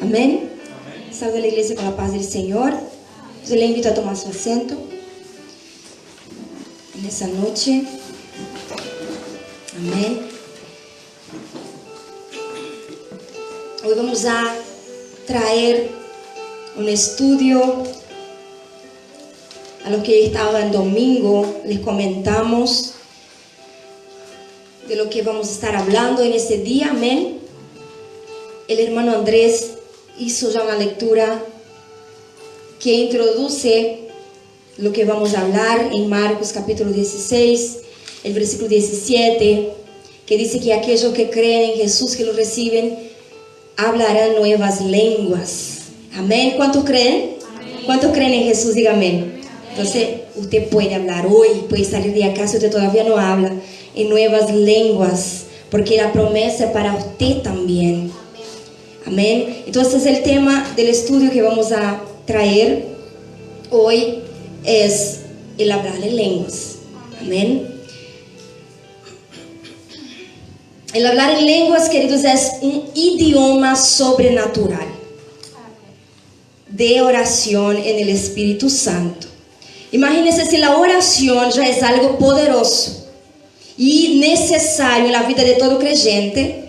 Amén. Salve a la iglesia con la paz del Señor. Yo le invito a tomar su asiento en esa noche. Amén. Hoy vamos a traer un estudio a los que estaban el domingo. Les comentamos de lo que vamos a estar hablando en este día. Amén. El hermano Andrés hizo ya una lectura que introduce lo que vamos a hablar en Marcos capítulo 16, el versículo 17, que dice que aquellos que creen en Jesús, que lo reciben, hablarán nuevas lenguas. Amén. ¿Cuántos creen? Amén. ¿Cuántos creen en Jesús? Diga amén. Entonces, usted puede hablar hoy, puede salir de acá si usted todavía no habla, en nuevas lenguas, porque la promesa es para usted también. Amén. Entonces el tema del estudio que vamos a traer hoy es el hablar en lenguas. Amén. El hablar en lenguas, queridos, es un idioma sobrenatural de oración en el Espíritu Santo. Imagínense si la oración ya es algo poderoso y necesario en la vida de todo creyente,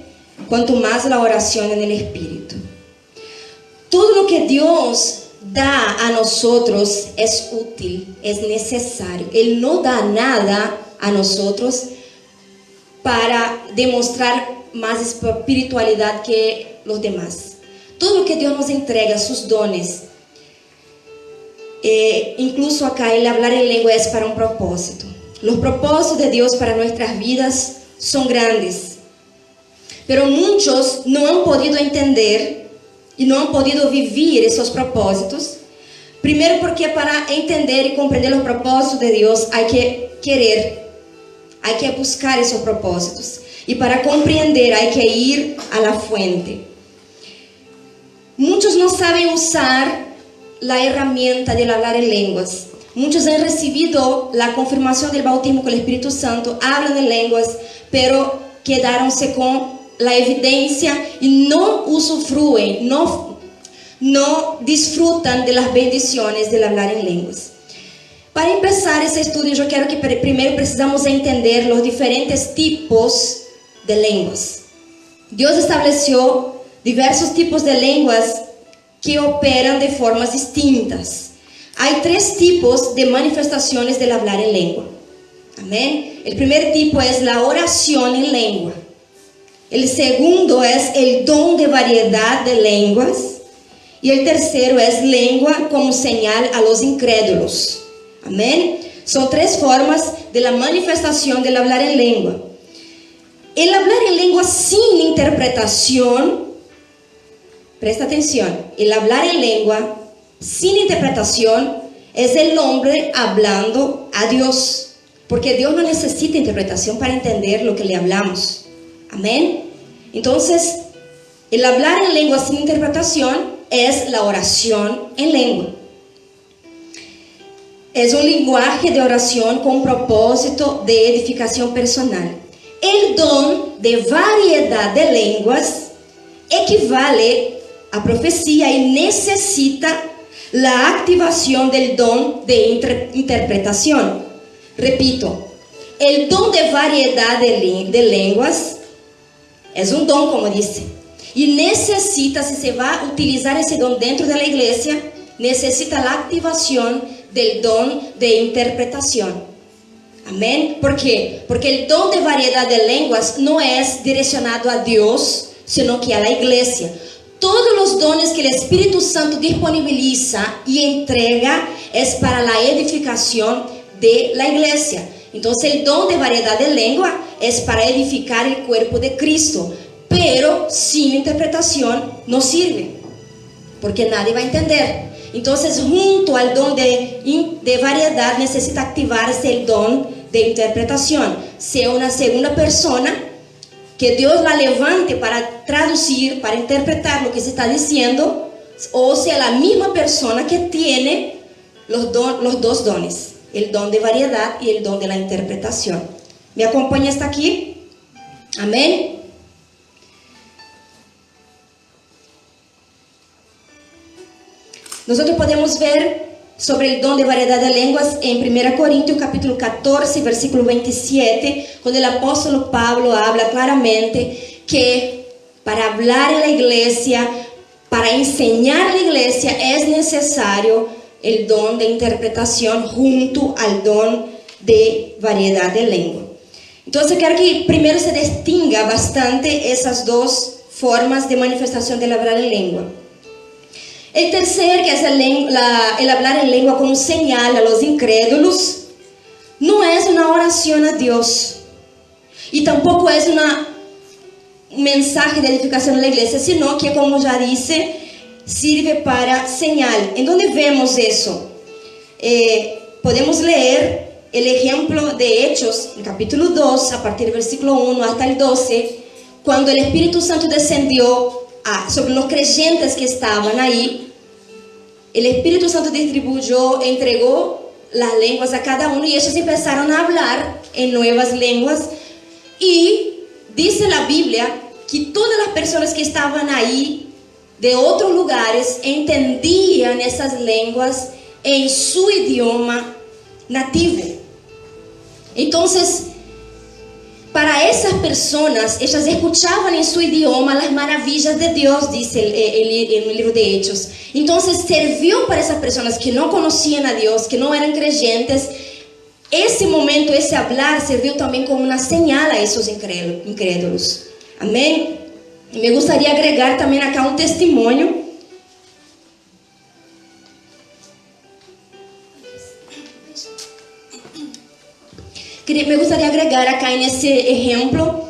cuanto más la oración en el Espíritu. Todo lo que Dios da a nosotros es útil, es necesario. Él no da nada a nosotros para demostrar más espiritualidad que los demás. Todo lo que Dios nos entrega, sus dones, incluso acá el hablar en lengua es para un propósito. Los propósitos de Dios para nuestras vidas son grandes. Pero muchos no han podido entender y no han podido vivir esos propósitos. Primero porque para entender y comprender los propósitos de Dios hay que querer, hay que buscar esos propósitos. Y para comprender hay que ir a la fuente. Muchos no saben usar la herramienta del hablar en lenguas. Muchos han recibido la confirmación del bautismo con el Espíritu Santo, hablan en lenguas, pero quedaronse con la evidencia y no usufruen, no disfrutan de las bendiciones del hablar en lenguas. Para empezar ese estudio, yo quiero que primero precisamos entender los diferentes tipos de lenguas. Dios estableció diversos tipos de lenguas que operan de formas distintas. Hay tres tipos de manifestaciones del hablar en lengua. Amén. El primer tipo es la oración en lengua. El segundo es el don de variedad de lenguas. Y el tercero es lengua como señal a los incrédulos. Amén. Son tres formas de la manifestación del hablar en lengua. El hablar en lengua sin interpretación, presta atención, el hablar en lengua sin interpretación es el hombre hablando a Dios. Porque Dios no necesita interpretación para entender lo que le hablamos. Amén. Entonces, el hablar en lengua sin interpretación es la oración en lengua. Es un lenguaje de oración con propósito de edificación personal. El don de variedad de lenguas equivale a profecía y necesita la activación del don de interpretación. Repito, el don de variedad de lenguas es un don, como dice, y necesita, si se va a utilizar ese don dentro de la iglesia, necesita la activación del don de interpretación. Amén. ¿Por qué? Porque el don de variedad de lenguas no es direccionado a Dios, sino que a la iglesia. Todos los dones que el Espíritu Santo disponibiliza y entrega es para la edificación de la iglesia. Entonces el don de variedad de lengua es para edificar el cuerpo de Cristo, pero sin interpretación no sirve, porque nadie va a entender. Entonces junto al don de variedad necesita activarse el don de interpretación, sea una segunda persona que Dios la levante para traducir, para interpretar lo que se está diciendo, o sea la misma persona que tiene los dos dones, el don de variedad y el don de la interpretación. ¿Me acompaña hasta aquí? Amén. Nosotros podemos ver sobre el don de variedad de lenguas en 1 Corintios capítulo 14, versículo 27, cuando el apóstol Pablo habla claramente que para hablar en la iglesia, para enseñar a la iglesia, es necesario el don de interpretación junto al don de variedad de lengua. Entonces quiero que primero se distinga bastante esas dos formas de manifestación del hablar en lengua. El tercer, que es el hablar en lengua como señal a los incrédulos, no es una oración a Dios y tampoco es un mensaje de edificación en la iglesia, sino que, como ya dice, sirve para señal. ¿En dónde vemos eso? Podemos leer el ejemplo de Hechos, en capítulo 2, a partir del versículo 1 hasta el 12, cuando el Espíritu Santo descendió sobre los creyentes que estaban ahí. El Espíritu Santo distribuyó, entregó las lenguas a cada uno y ellos empezaron a hablar en nuevas lenguas. Y dice la Biblia que todas las personas que estaban ahí de otros lugares entendían esas lenguas en su idioma nativo. Entonces, para esas personas, ellas escuchaban en su idioma las maravillas de Dios, dice en el libro de Hechos. Entonces sirvió para esas personas que no conocían a Dios, que no eran creyentes. Ese momento, ese hablar, sirvió también como una señal a esos incrédulos. Amén. Y me gustaría agregar también acá un testimonio. Me gustaría agregar acá en ese ejemplo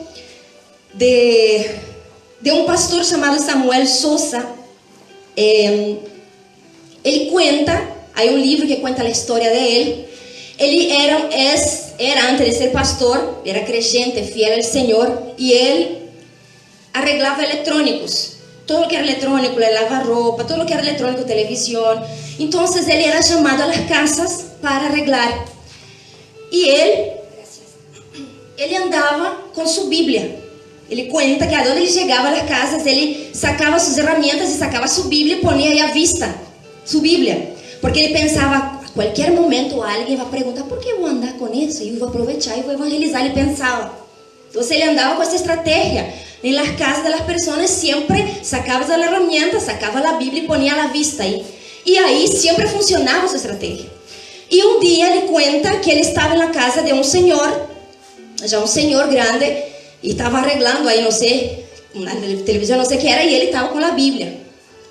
de un pastor llamado Samuel Sosa. Él cuenta, hay un libro que cuenta la historia de él. Él era antes de ser pastor, era creyente, fiel al Señor, y él arreglaba electrónicos. Todo lo que era electrónico, le lavaba ropa, todo lo que era electrónico, televisión. Entonces él era llamado a las casas para arreglar. Y él andaba con su Biblia. Ele cuenta que a donde ele llegaba a las casas, ele sacaba sus herramientas y sacaba su Biblia y ponía ahí a vista su Biblia. Porque ele pensaba, a cualquier momento alguien va a preguntar, ¿por qué voy a andar con eso? Y voy a aprovechar y voy a evangelizar, ele pensaba. Entonces ele andaba con esa estrategia. En las casas de las personas siempre sacaba la herramienta, sacaba la Biblia y ponía a la vista ahí. Y ahí siempre funcionaba su estrategia. Y un día ele cuenta que ele estaba en la casa de un señor, ya un señor grande, y estaba arreglando ahí, no sé, una televisión, no sé qué era, y él estaba con la Biblia.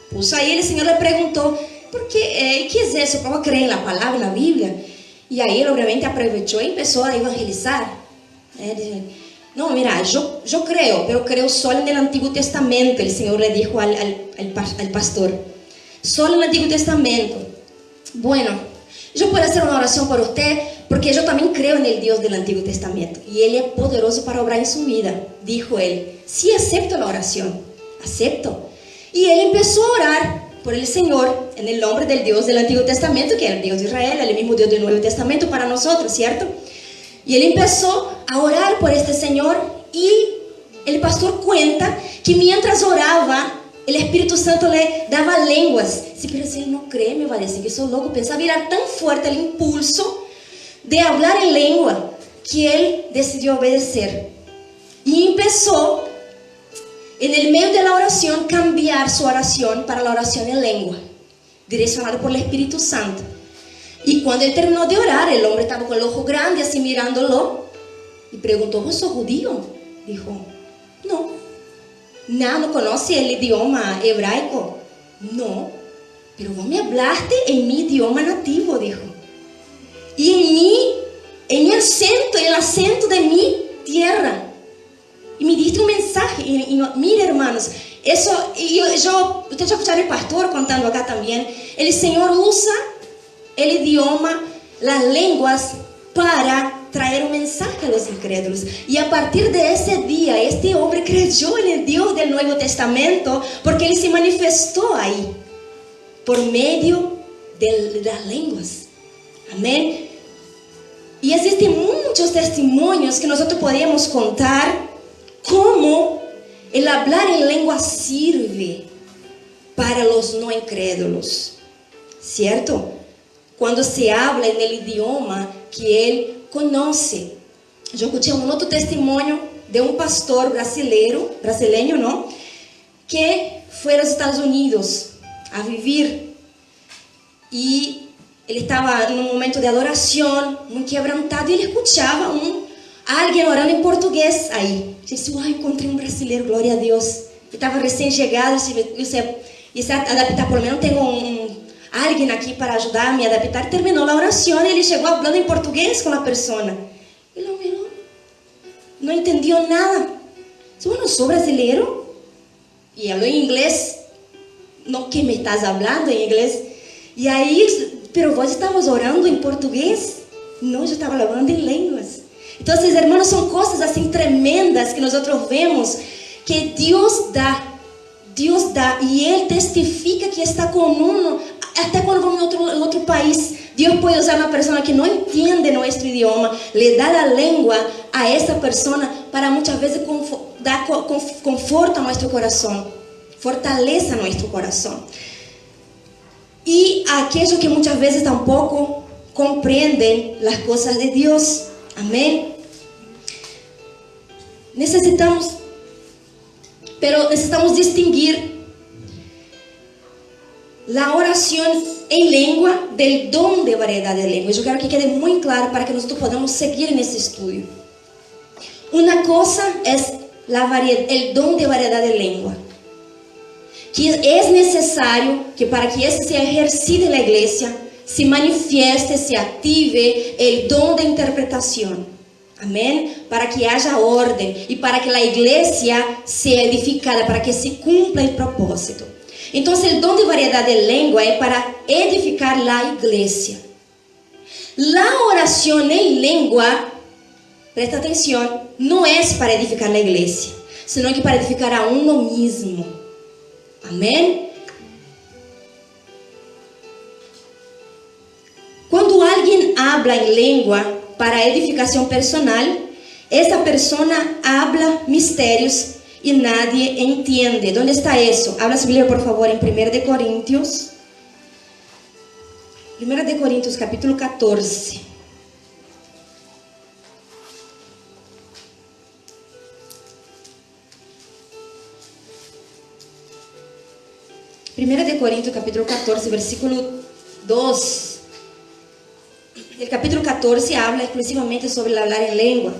Puso ahí, el Señor le preguntó, ¿por qué? ¿Qué es eso? ¿Cómo creen la palabra, la Biblia? Y ahí él obviamente aprovechó y empezó a evangelizar. Dice, no, mira, yo creo, pero creo solo en el Antiguo Testamento, el Señor le dijo al pastor. Solo en el Antiguo Testamento. Bueno, yo puedo hacer una oración por usted, porque yo también creo en el Dios del Antiguo Testamento y Él es poderoso para obrar en su vida, dijo él. Sí, acepto la oración, acepto. Y él empezó a orar por el Señor en el nombre del Dios del Antiguo Testamento, que era el Dios de Israel, el mismo Dios del Nuevo Testamento para nosotros, ¿cierto? Y él empezó a orar por este Señor, y el pastor cuenta que mientras oraba, el Espíritu Santo le daba lenguas. Sí, pero si él no cree, me va a decir que soy loco. Pensaba, era tan fuerte el impulso de hablar en lengua que él decidió obedecer. Y empezó, en el medio de la oración, cambiar su oración para la oración en lengua, direccionado por el Espíritu Santo. Y cuando él terminó de orar, el hombre estaba con el ojo grande así mirándolo y preguntó, ¿vos sos judío? Dijo, no conoce el idioma hebraico. No, pero vos me hablaste en mi idioma nativo, dijo. Y en mi acento, en el acento de mi tierra. Y me diste un mensaje. Mire, hermanos, eso, ustedes ya escucharon el pastor contando acá también. El Señor usa el idioma, las lenguas, para traer un mensaje a los incrédulos. Y a partir de ese día, este hombre creyó en el Dios del Nuevo Testamento, porque Él se manifestó ahí, por medio de las lenguas. Amén. Y existen muchos testimonios que nosotros podemos contar, cómo el hablar en lengua sirve para los no incrédulos. ¿cierto? Cuando se habla en el idioma que él conoce. Yo escuché un otro testimonio de un pastor brasileño, ¿no? Que fue a los Estados Unidos a vivir y él estaba en un momento de adoración muy quebrantado y él escuchaba a alguien orando en portugués ahí. Yo dije, ¡ay, encontré un brasileiro, gloria a Dios! Estaba recién llegado y se adaptar, por lo menos tengo alguien aquí para ayudarme a adaptar. Terminó la oración y él llegó hablando en portugués con la persona. Y lo miró, no entendió nada. Dice, bueno, ¿soy brasileiro? Y habló en inglés. No, ¿qué me estás hablando en inglés? Y ahí, pero vos estabas orando en portugués. No, yo estaba hablando en lenguas. Entonces, hermanos, son cosas así tremendas que nosotros vemos que Dios da y Él testifica que está con uno. Hasta cuando vamos en otro país, Dios puede usar una persona que no entiende nuestro idioma, le da la lengua a esa persona para muchas veces dar conforto a nuestro corazón, fortaleza a nuestro corazón. Y aquellos que muchas veces tampoco comprenden las cosas de Dios. Amén. Necesitamos distinguir la oración en lengua del don de variedad de lengua. Yo quiero que quede muy claro para que nosotros podamos seguir en este estudio. Una cosa es el don de variedad de lengua, que es necesario que para que este sea ejercido en la iglesia, se manifieste, se active el don de interpretación. Amén. Para que haya orden y para que la iglesia sea edificada, para que se cumpla el propósito. Entonces, el don de variedad de lengua es para edificar la iglesia. La oración en lengua, presta atención, no es para edificar la iglesia, sino que para edificar a uno mismo. Amén. Cuando alguien habla en lengua para edificación personal, esa persona habla misterios y nadie entiende. ¿Dónde está eso? Habla su Biblia, por favor, en 1 de Corintios. 1 de Corintios, capítulo 14. Primera de Corintios, capítulo 14, versículo 2. El capítulo 14 habla exclusivamente sobre el hablar en lengua.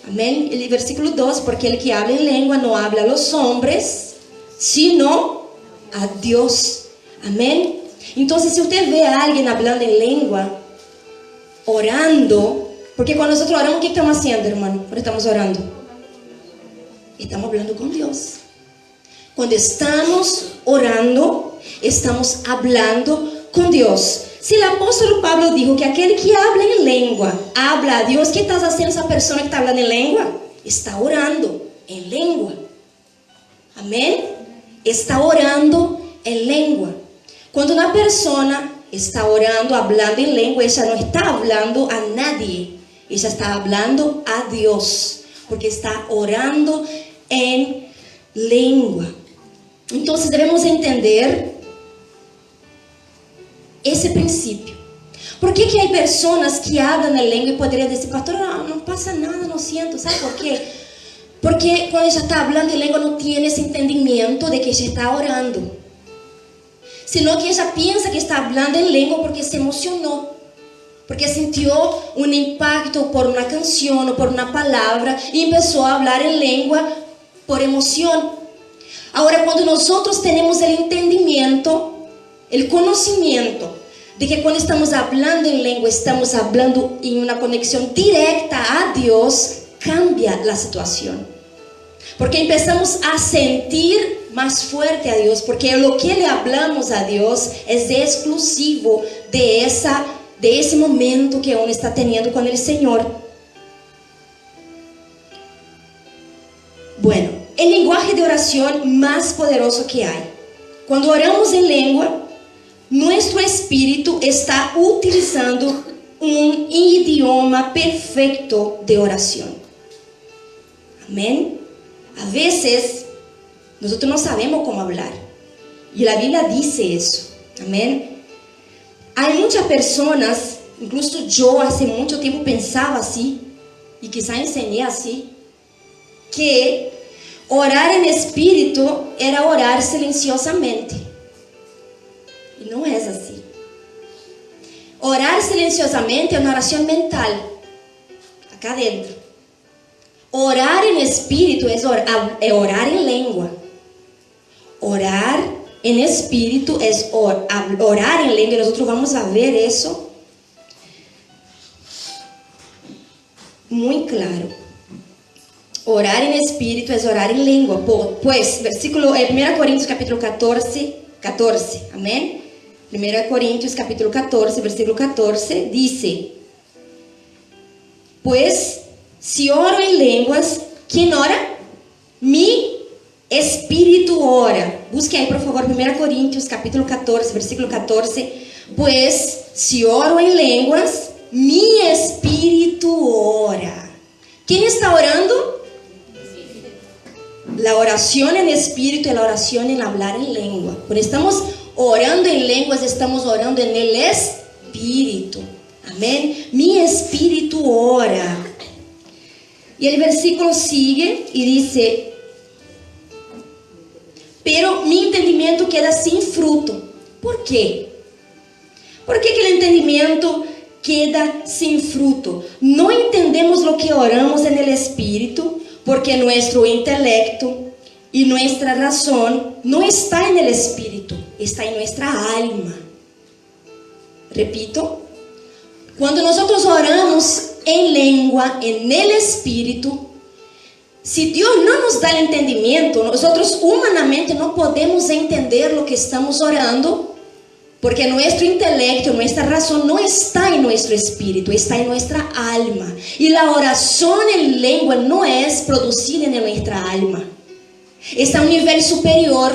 Amén. El versículo 2, porque el que habla en lengua no habla a los hombres, sino a Dios. Amén. Entonces, si usted ve a alguien hablando en lengua, orando, porque cuando nosotros oramos, ¿qué estamos haciendo, hermano? Cuando estamos orando, estamos hablando con Dios. Cuando estamos orando, estamos hablando con Dios. Si el apóstol Pablo dijo que aquel que habla en lengua, habla a Dios, ¿qué está haciendo esa persona que está hablando en lengua? Está orando en lengua. Amén. Está orando en lengua. Cuando una persona está orando, hablando en lengua, ella no está hablando a nadie. Ella está hablando a Dios, porque está orando en lengua. Entonces debemos entender ese principio. ¿Por qué que hay personas que hablan en lengua y podrían decir, pastor, no pasa nada, no siento? ¿Sabe por qué? Porque cuando ella está hablando en lengua no tiene ese entendimiento de que ella está orando, sino que ella piensa que está hablando en lengua porque se emocionó, porque sintió un impacto por una canción o por una palabra y empezó a hablar en lengua por emoción. Ahora, cuando nosotros tenemos el entendimiento, el conocimiento de que cuando estamos hablando en lengua, estamos hablando en una conexión directa a Dios, cambia la situación. Porque empezamos a sentir más fuerte a Dios, porque lo que le hablamos a Dios es exclusivo de ese momento que uno está teniendo con el Señor. Bueno, el lenguaje de oración más poderoso que hay. Cuando oramos en lengua, nuestro espíritu está utilizando un idioma perfecto de oración. Amén. A veces nosotros no sabemos cómo hablar y la Biblia dice eso. Amén. Hay muchas personas, incluso yo hace mucho tiempo pensaba así, y quizá enseñé así, que orar en espíritu era orar silenciosamente. Y no es así. Orar silenciosamente es una oración mental, acá adentro. Orar en espíritu es orar en lengua. Orar en espíritu es orar en lengua. Nosotros vamos a ver eso muy claro. Orar en espíritu es orar en lengua. Pues, versículo 1 Corintios capítulo 14, amén. 1 Corintios capítulo 14, versículo 14, dice: pues, si oro en lenguas, ¿quién ora? Mi espíritu ora. Busque ahí, por favor, 1 Corintios capítulo 14, versículo 14. Pues, si oro en lenguas, mi espíritu ora. ¿Quién está orando? La oración en espíritu y la oración en hablar en lengua. Cuando estamos orando en lenguas, estamos orando en el espíritu. Amén. Mi espíritu ora. Y el versículo sigue y dice: pero mi entendimiento queda sin fruto. ¿Por qué? ¿Por qué que el entendimiento queda sin fruto? No entendemos lo que oramos en el espíritu, porque nuestro intelecto y nuestra razón no está en el espíritu, está en nuestra alma. Repito, cuando nosotros oramos en lengua, en el espíritu, si Dios no nos da el entendimiento, nosotros humanamente no podemos entender lo que estamos orando, porque nuestro intelecto, nuestra razón no está en nuestro espíritu, está en nuestra alma. Y la oración en lengua no es producida en nuestra alma. Está a un nivel superior,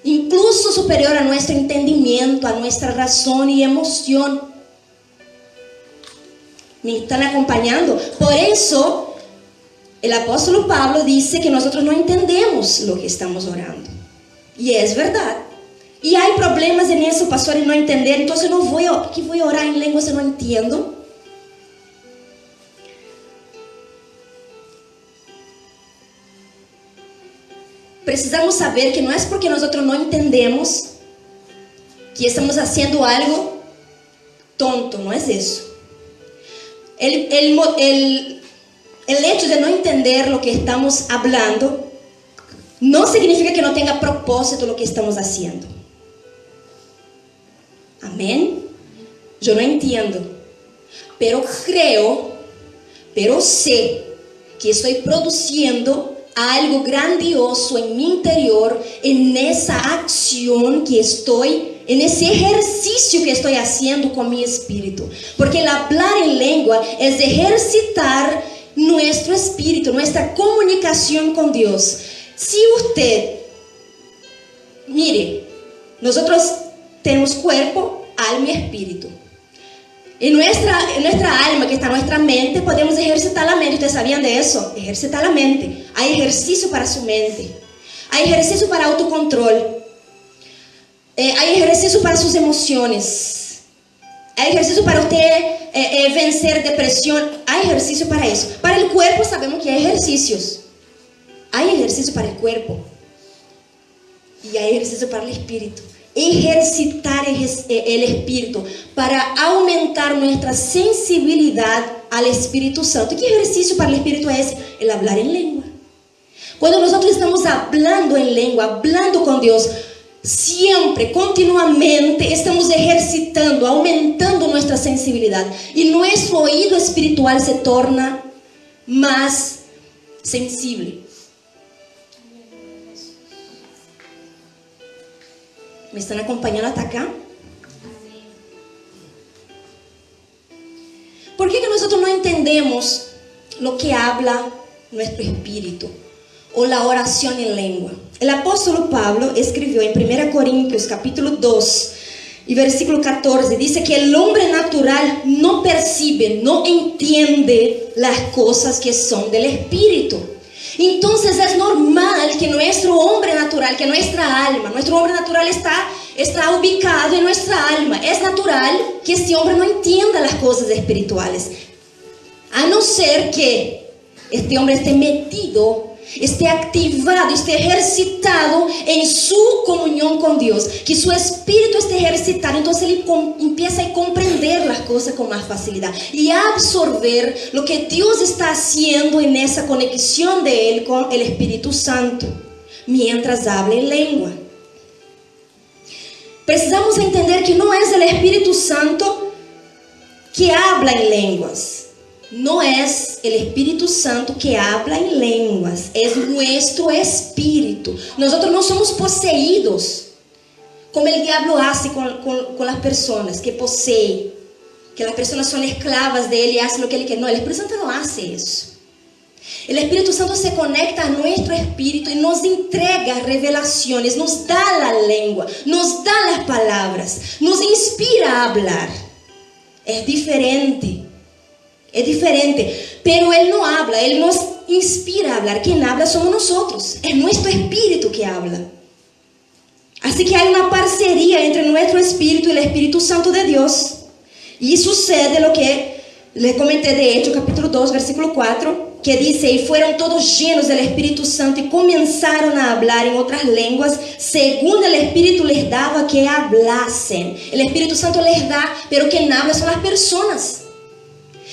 incluso superior a nuestro entendimiento, a nuestra razón y emoción. ¿Me están acompañando? Por eso, el apóstol Pablo dice que nosotros no entendemos lo que estamos orando. Y es verdad. Y hay problemas en eso, pastor, en no entender. Entonces no voy a orar en lengua si no entiendo. Precisamos saber que no es porque nosotros no entendemos que estamos haciendo algo tonto, no es eso. El hecho de no entender lo que estamos hablando no significa que no tenga propósito lo que estamos haciendo. Amén. Yo no entiendo, pero creo, pero sé que estoy produciendo algo grandioso en mi interior, en esa acción que estoy, en ese ejercicio que estoy haciendo con mi espíritu. Porque el hablar en lengua es ejercitar nuestro espíritu, nuestra comunicación con Dios. Si usted, mire, nosotros tenemos cuerpo, alma y espíritu. En nuestra alma, que está en nuestra mente, podemos ejercitar la mente. ¿Ustedes sabían de eso? Ejercitar la mente. Hay ejercicio para su mente. Hay ejercicio para autocontrol. Hay ejercicio para sus emociones. Hay ejercicio para usted vencer depresión. Hay ejercicio para eso. Para el cuerpo sabemos que hay ejercicios. Hay ejercicio para el cuerpo. Y hay ejercicio para el espíritu. Ejercitar el espíritu para aumentar nuestra sensibilidad al Espíritu Santo. ¿Qué ejercicio para el espíritu es? El hablar en lengua. Cuando nosotros estamos hablando en lengua, hablando con Dios, siempre, continuamente estamos ejercitando, aumentando nuestra sensibilidad, y nuestro oído espiritual se torna más sensible. ¿Me están acompañando hasta acá? ¿Por qué que nosotros no entendemos lo que habla nuestro espíritu o la oración en lengua? El apóstol Pablo escribió en 1 Corintios capítulo 2 y versículo 14, dice que el hombre natural no percibe, no entiende las cosas que son del espíritu. Entonces es normal que nuestro hombre natural, que nuestra alma, nuestro hombre natural está está ubicado en nuestra alma. Es natural que este hombre no entienda las cosas espirituales, a no ser que este hombre esté metido, esté activado, esté ejercitado en su comunión con Dios, que su espíritu esté ejercitado. Entonces él empieza a comprender las cosas con más facilidad y a absorber lo que Dios está haciendo en esa conexión de él con el Espíritu Santo mientras habla en lengua. Precisamos entender que no es el Espíritu Santo que habla en lenguas. No es el Espíritu Santo que habla en lenguas, es nuestro espíritu. Nosotros no somos poseídos, como el diablo hace con las personas que posee, que las personas son esclavas de él y hacen lo que él quiere. No, el Espíritu Santo no hace eso. El Espíritu Santo se conecta a nuestro espíritu y nos entrega revelaciones, nos da la lengua, nos da las palabras, nos inspira a hablar. Es diferente. Es diferente, pero Él no habla, Él nos inspira a hablar. Quien habla somos nosotros, es nuestro espíritu que habla. Así que hay una parcería entre nuestro espíritu y el Espíritu Santo de Dios. Y sucede lo que les comenté de Hechos capítulo 2, versículo 4, que dice: y fueron todos llenos del Espíritu Santo y comenzaron a hablar en otras lenguas según el Espíritu les daba que hablasen. El Espíritu Santo les da, pero quien habla son las personas.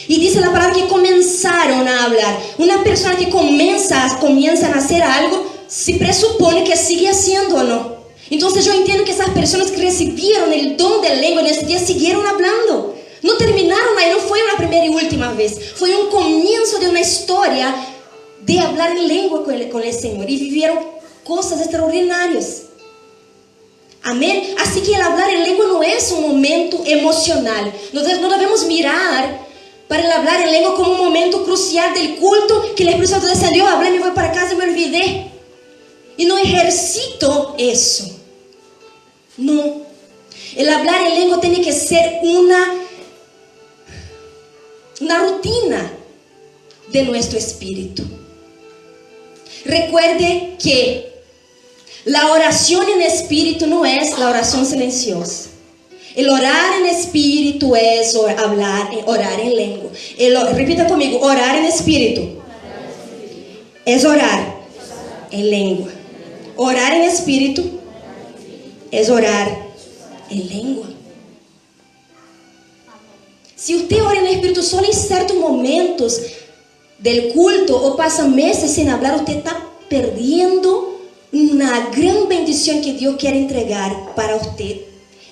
Y dice la palabra que comenzaron a hablar. Una persona que comienza a hacer algo, se presupone que sigue haciendo o no. Entonces yo entiendo que esas personas que recibieron el don de lengua en ese día siguieron hablando. No terminaron ahí, no fue una primera y última vez. Fue un comienzo de una historia de hablar en lengua con el Señor. Y vivieron cosas extraordinarias. Amén. Así que el hablar en lengua no es un momento emocional. No debemos mirar para el hablar en lengua como un momento crucial del culto, que el Espíritu Santo descendió, hablé, me voy para casa y me olvidé. Y no ejercito eso. No. El hablar en lengua tiene que ser una rutina de nuestro espíritu. Recuerde que la oración en espíritu no es la oración silenciosa. El orar en espíritu es orar en lengua. Repita conmigo: orar en espíritu es orar en lengua. Orar en espíritu es orar en lengua. Si usted ora en espíritu solo en ciertos momentos del culto o pasa meses sin hablar, usted está perdiendo una gran bendición que Dios quiere entregar para usted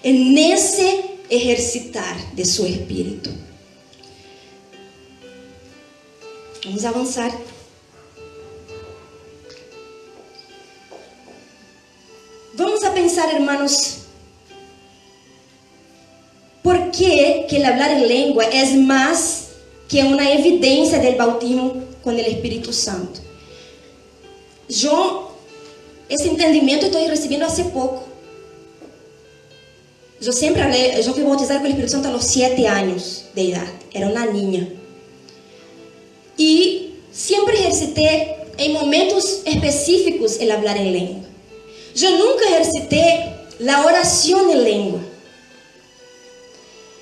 en ese ejercitar de su espíritu. Vamos a avanzar. Vamos a pensar, hermanos, ¿por qué que el hablar en lengua es más que una evidencia del bautismo con el Espíritu Santo? Ese entendimiento estoy recibiendo hace poco. Yo fui bautizada con el Espíritu Santo a los 7 años de edad. Era una niña. Y siempre ejercité en momentos específicos el hablar en lengua. Yo nunca ejercité la oración en lengua.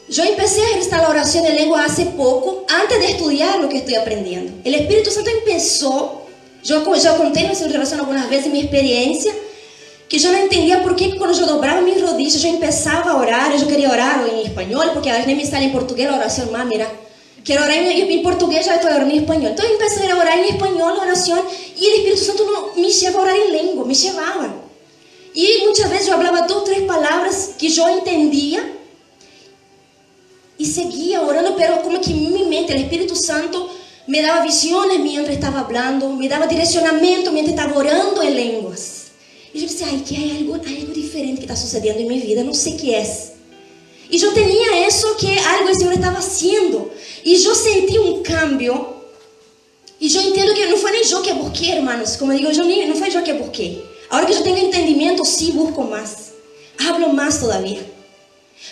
Yo empecé a ejercitar la oración en lengua hace poco, antes de estudiar lo que estoy aprendiendo. El Espíritu Santo empezó, yo conté en esa relación algunas veces mi experiencia, que yo no entendía por qué cuando yo dobraba mis rodillas, yo empezaba a orar. Yo quería orar en español, porque a veces me sale en portugués la oración más, mira. Quiero orar en portugués, ya estoy orando en español. Entonces empecé a orar en español la oración, y el Espíritu Santo no me llevaba a orar en lengua, me llevaba. Y muchas veces yo hablaba 2 o 3 palabras que yo entendía, y seguía orando, pero como que en mi mente el Espíritu Santo me daba visiones mientras estaba hablando, me daba direccionamiento mientras estaba orando en lenguas. Y yo decía: ay, que hay algo diferente que está sucediendo en mi vida, no sé qué es. Y yo tenía eso, que algo el Señor estaba haciendo. Y yo sentí un cambio. Y yo entiendo que no fue ni yo que busqué, hermanos. Como digo, no fue yo que busqué. Ahora que yo tengo entendimiento, sí busco más. Hablo más todavía.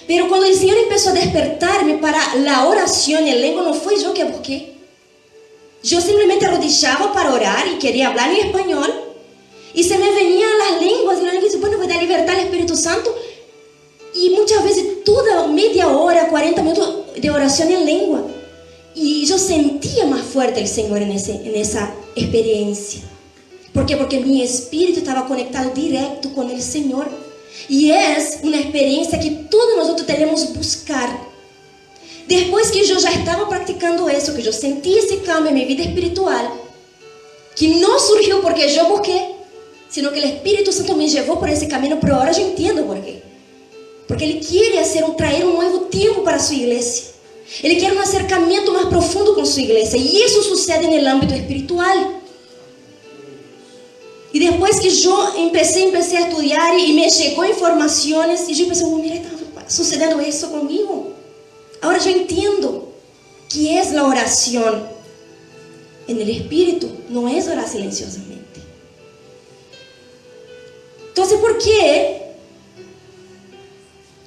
Pero cuando el Señor empezó a despertarme para la oración en lengua, no fue yo que busqué. Yo simplemente arrodillaba para orar y quería hablar en español. Y se me venían las lenguas, y la lengua dice: bueno, voy a dar libertad al Espíritu Santo. Y muchas veces toda media hora, 40 minutos de oración en lengua. Y yo sentía más fuerte el Señor en esa experiencia. ¿Por qué? Porque mi espíritu estaba conectado directo con el Señor. Y es una experiencia que todos nosotros tenemos que buscar. Después que yo ya estaba practicando eso, que yo sentí ese cambio en mi vida espiritual, que no surgió porque yo busqué, sino que el Espíritu Santo me llevó por ese camino, pero ahora yo entiendo por qué. Porque Él quiere traer un nuevo tiempo para su iglesia. Él quiere un acercamiento más profundo con su iglesia. Y eso sucede en el ámbito espiritual. Y después que yo empecé a estudiar y me llegó informaciones, y yo pensé, mira, está sucediendo eso conmigo. Ahora yo entiendo que es la oración en el espíritu, no es orar silenciosamente. Entonces, ¿por qué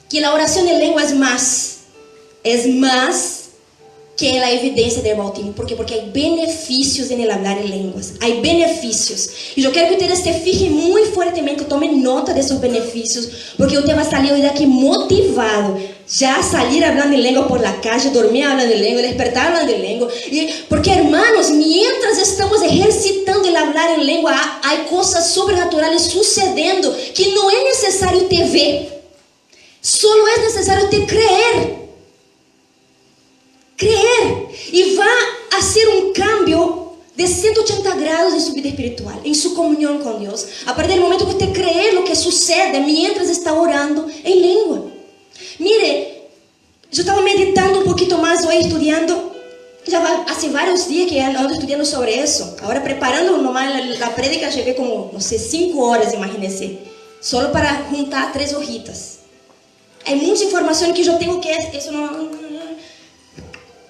que la oración en lengua es más que la evidencia del bautismo? ¿Por qué? Porque hay beneficios en el hablar en lenguas. Hay beneficios. Y yo quiero que ustedes se fijen muy fuertemente, tomen nota de esos beneficios, porque usted va a salir hoy de aquí motivado, ya a salir hablando en lengua por la calle, dormir hablando en lengua, despertar hablando en lengua. Porque, hermanos, mientras estamos ejercitando el hablar en lengua, hay cosas sobrenaturales sucediendo que no es necesario te ver. Solo es necesario te creer. Y va a hacer un cambio de 180 grados en su vida espiritual, en su comunión con Dios, a partir del momento que usted cree lo que sucede mientras está orando en lengua. Mire, yo estaba meditando un poquito más hoy, estudiando, ya hace varios días que ando estudiando sobre eso. Ahora preparando nomás la prédica, llegué como, no sé, 5 horas, imagínense, solo para juntar 3 hojitas. Hay mucha información que yo tengo que eso no.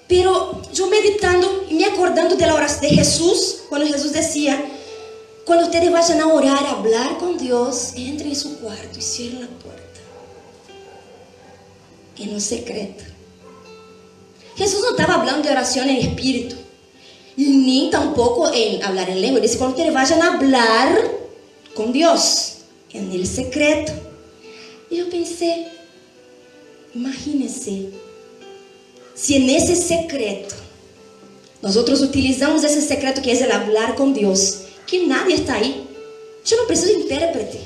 Pero yo meditando y me acordando de la oración de Jesús, cuando Jesús decía, cuando ustedes vayan a orar, a hablar con Dios, entren en su cuarto y cierren la puerta. En un secreto. Jesús no estaba hablando de oración en espíritu, ni tampoco en hablar en lengua. Dice, cuando ustedes vayan a hablar con Dios, en el secreto. Y yo pensé, imagínense, si en ese secreto nosotros utilizamos ese secreto que es el hablar con Dios, que nadie está ahí, yo no preciso de intérprete,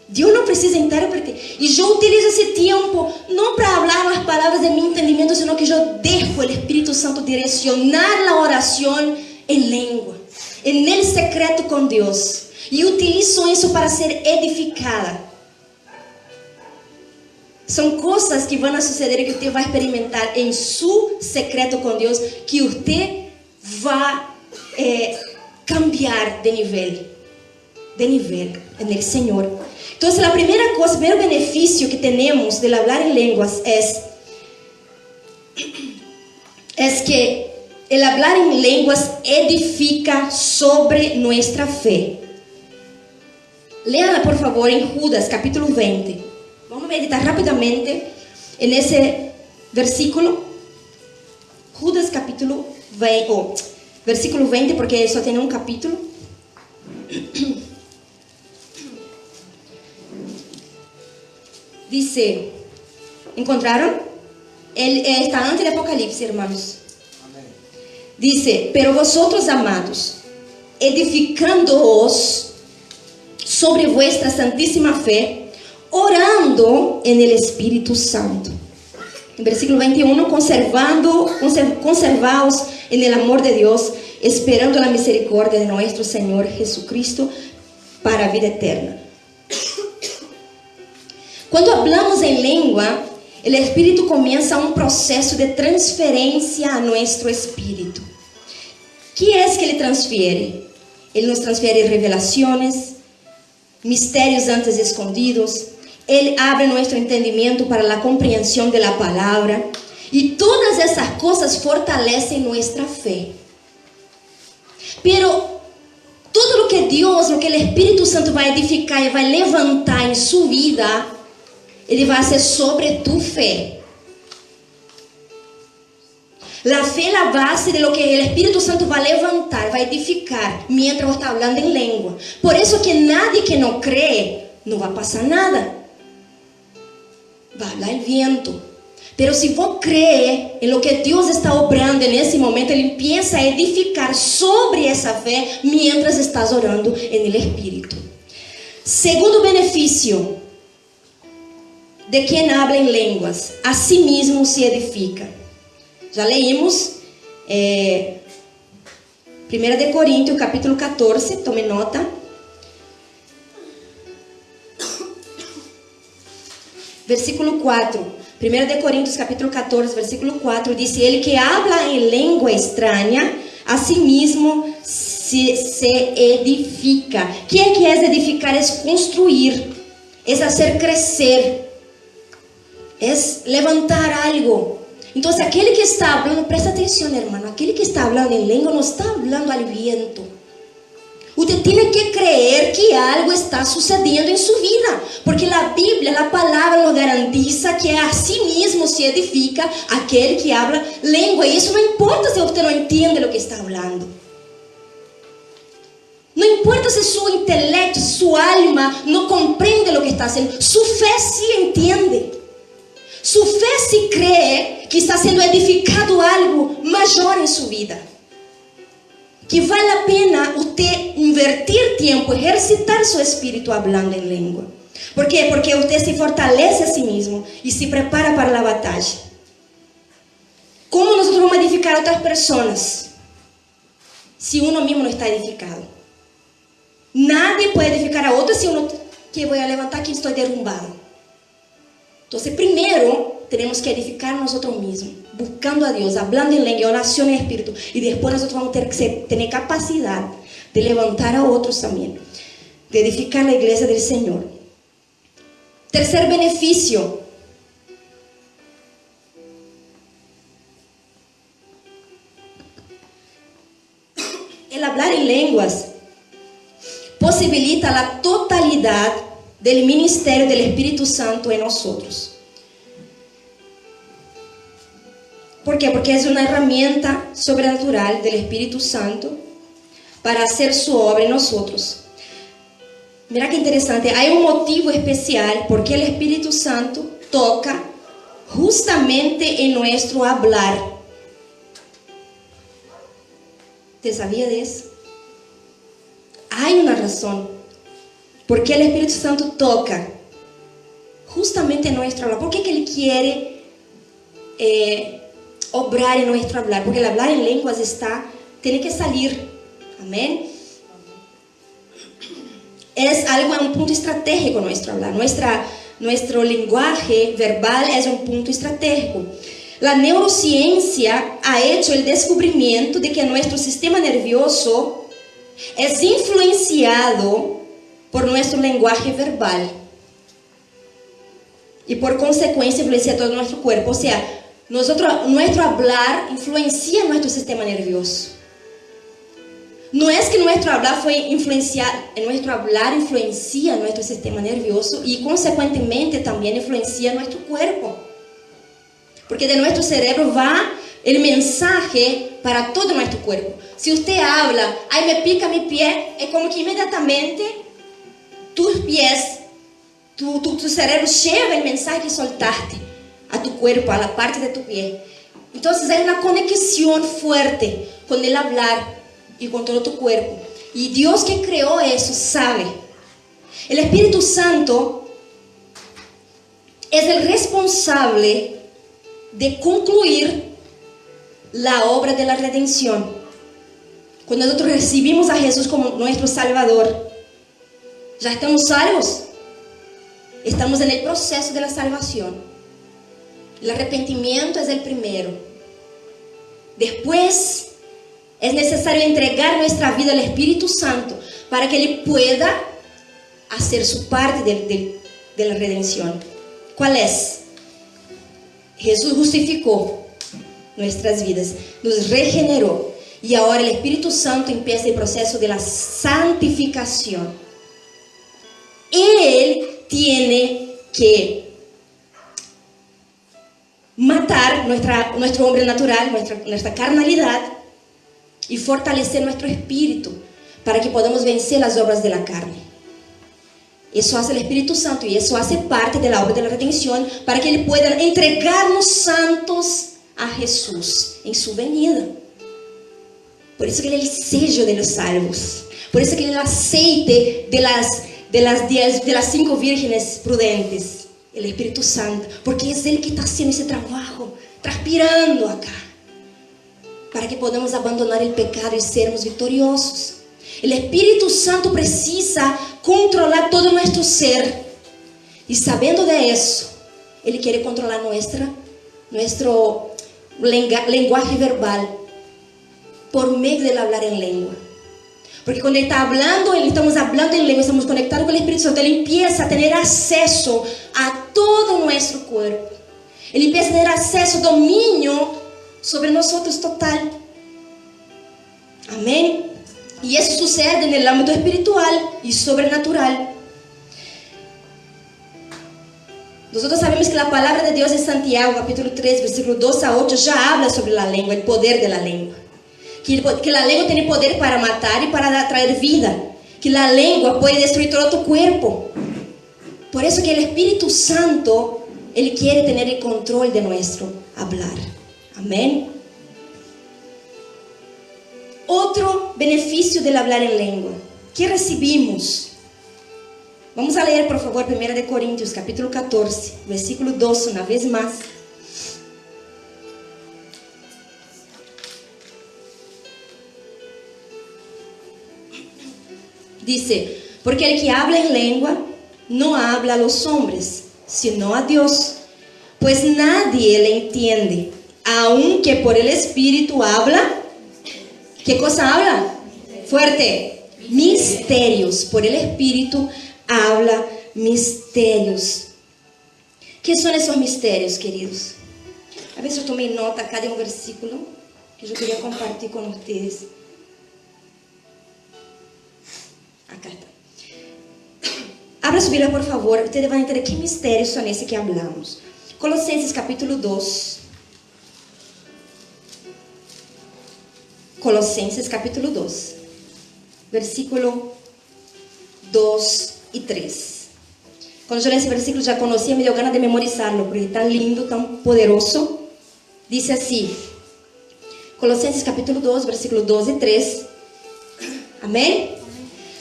Dios no precisa de intérprete, y yo utilizo ese tiempo no para hablar las palabras de mi entendimiento, sino que yo dejo el Espíritu Santo direccionar la oración en lengua, en el secreto con Dios, y utilizo eso para ser edificada. Son cosas que van a suceder y que usted va a experimentar en su secreto con Dios, que usted va a cambiar de nivel en el Señor. Entonces, la primera cosa, el primer beneficio que tenemos del hablar en lenguas es que el hablar en lenguas edifica sobre nuestra fe. Léala, por favor, en Judas, capítulo 20. Vamos a meditar rápidamente en ese versículo. Judas capítulo 20, versículo 20, porque solo tiene un capítulo. Dice, ¿encontraron? Está antes del Apocalipsis, hermanos. Dice, pero vosotros, amados, edificándoos sobre vuestra santísima fe, orando en el Espíritu Santo. En versículo 21, conservaos en el amor de Dios, esperando la misericordia de nuestro Señor Jesucristo para vida eterna. Cuando hablamos en lengua, el Espíritu comienza un proceso de transferencia a nuestro espíritu. ¿Qué es que Él transfiere? Él nos transfiere revelaciones, misterios antes escondidos. Él abre nuestro entendimiento para la comprensión de la palabra. Y todas esas cosas fortalecen nuestra fe. Pero todo lo que Dios, lo que el Espíritu Santo va a edificar y va a levantar en su vida, Él va a hacer sobre tu fe. La fe es la base de lo que el Espíritu Santo va a levantar, va a edificar mientras vos estás hablando en lengua. Por eso que nadie que no cree, no va a pasar nada. va a hablar el viento. Pero si vos crees en lo que Dios está obrando en ese momento, Él empieza a edificar sobre esa fe mientras estás orando en el Espíritu. Segundo beneficio de quien habla en lenguas: a sí mismo se edifica. Ya leímos 1 de Corintios capítulo 14, tome nota. Versículo 4. 1 de Corintios capítulo 14, versículo 4, dice: el que habla en lengua extraña, a sí mismo se edifica. ¿Qué es edificar? Es construir, es hacer crecer, es levantar algo. Entonces, aquel que está hablando, presta atención, hermano, aquel que está hablando en lengua no está hablando al viento. Usted tiene que creer que algo está sucediendo en su vida, porque la Biblia, la palabra nos garantiza que a sí mismo se edifica aquel que habla lengua. Y eso no importa si usted no entiende lo que está hablando. No importa si su intelecto, su alma no comprende lo que está haciendo. Su fe sí entiende. Su fe sí cree que está siendo edificado algo mayor en su vida. Que vale la pena usted invertir tiempo, ejercitar su espíritu hablando en lengua. ¿Por qué? Porque usted se fortalece a sí mismo y se prepara para la batalla. ¿Cómo nosotros vamos a edificar a otras personas si uno mismo no está edificado? Nadie puede edificar a otros si uno, que voy a levantar aquí, estoy derrumbado. Entonces, primero tenemos que edificar nosotros mismos, buscando a Dios, hablando en lengua, oración en espíritu. Y después nosotros vamos a tener capacidad de levantar a otros también, de edificar la iglesia del Señor. Tercer beneficio: el hablar en lenguas posibilita la totalidad del ministerio del Espíritu Santo en nosotros. ¿Por qué? Porque es una herramienta sobrenatural del Espíritu Santo para hacer su obra en nosotros. Mira qué interesante, hay un motivo especial porque el Espíritu Santo toca justamente en nuestro hablar. ¿Te sabía de eso? Hay una razón porque el Espíritu Santo toca justamente en nuestro hablar. ¿Por qué que Él quiere obrar en nuestro hablar? Porque el hablar en lenguas tiene que salir. Amén. Es algo, un punto estratégico nuestro hablar. Nuestro lenguaje verbal es un punto estratégico. La neurociencia ha hecho el descubrimiento de que nuestro sistema nervioso es influenciado por nuestro lenguaje verbal y por consecuencia influencia todo nuestro cuerpo. O sea, nuestro hablar influencia nuestro sistema nervioso. No es que nuestro hablar influencia nuestro sistema nervioso y consecuentemente también influencia nuestro cuerpo. Porque de nuestro cerebro va el mensaje para todo nuestro cuerpo. Si usted habla, ay, me pica mi pie, es como que inmediatamente tus pies, tu cerebro lleva el mensaje que soltaste a tu cuerpo, a la parte de tu pie. Entonces hay una conexión fuerte con el hablar y con todo tu cuerpo. Y Dios que creó eso sabe. El Espíritu Santo es el responsable de concluir la obra de la redención. Cuando nosotros recibimos a Jesús como nuestro Salvador, ya estamos salvos. Estamos en el proceso de la salvación. El arrepentimiento es el primero. Después es necesario entregar nuestra vida al Espíritu Santo para que Él pueda hacer su parte de la redención. ¿Cuál es? Jesús justificó nuestras vidas, nos regeneró y ahora el Espíritu Santo empieza el proceso de la santificación. Él tiene que matar nuestro hombre natural, nuestra carnalidad y fortalecer nuestro espíritu para que podamos vencer las obras de la carne. Eso hace el Espíritu Santo y eso hace parte de la obra de la redención para que Él pueda entregarnos santos a Jesús en su venida. Por eso que Él es el sello de los salvos. Por eso que Él es el aceite de las 5 vírgenes prudentes. El Espíritu Santo. Porque es Él que está haciendo ese trabajo, transpirando acá, para que podamos abandonar el pecado y sermos victoriosos. El Espíritu Santo precisa controlar todo nuestro ser. Y sabiendo de eso, Él quiere controlar nuestro lenguaje verbal por medio del hablar en lengua. Porque cuando Él está hablando, estamos hablando en lengua, estamos conectados con el Espíritu Santo, Él empieza a tener acceso a todo nuestro cuerpo. Él empieza a tener acceso, dominio sobre nosotros total. Amén. Y eso sucede en el ámbito espiritual y sobrenatural. Nosotros sabemos que la palabra de Dios en Santiago, capítulo 3, versículo 2 a 8, ya habla sobre la lengua, el poder de la lengua. Que la lengua tiene poder para matar y para traer vida. Que la lengua puede destruir todo tu cuerpo. Por eso que el Espíritu Santo, Él quiere tener el control de nuestro hablar. Amén. Otro beneficio del hablar en lengua. ¿Qué recibimos? Vamos a leer por favor 1 Corintios capítulo 14, versículo 2 una vez más. Dice, porque el que habla en lengua no habla a los hombres, sino a Dios, pues nadie le entiende, aunque por el Espíritu habla. ¿Qué cosa habla? Fuerte. Misterios. Por el Espíritu habla misterios. ¿Qué son esos misterios, queridos? A veces yo tomé nota acá de un versículo que yo quería compartir con ustedes. Acá está. Abra su Biblia, por favor. Ustedes van a entender qué misterios son esos que hablamos. Colosenses capítulo 2. Colosenses capítulo 2, versículo 2 y 3. Cuando yo leí ese versículo ya conocía, me dio ganas de memorizarlo, porque es tan lindo, tan poderoso. Dice así, Colosenses capítulo 2, versículo 2 y 3. Amén.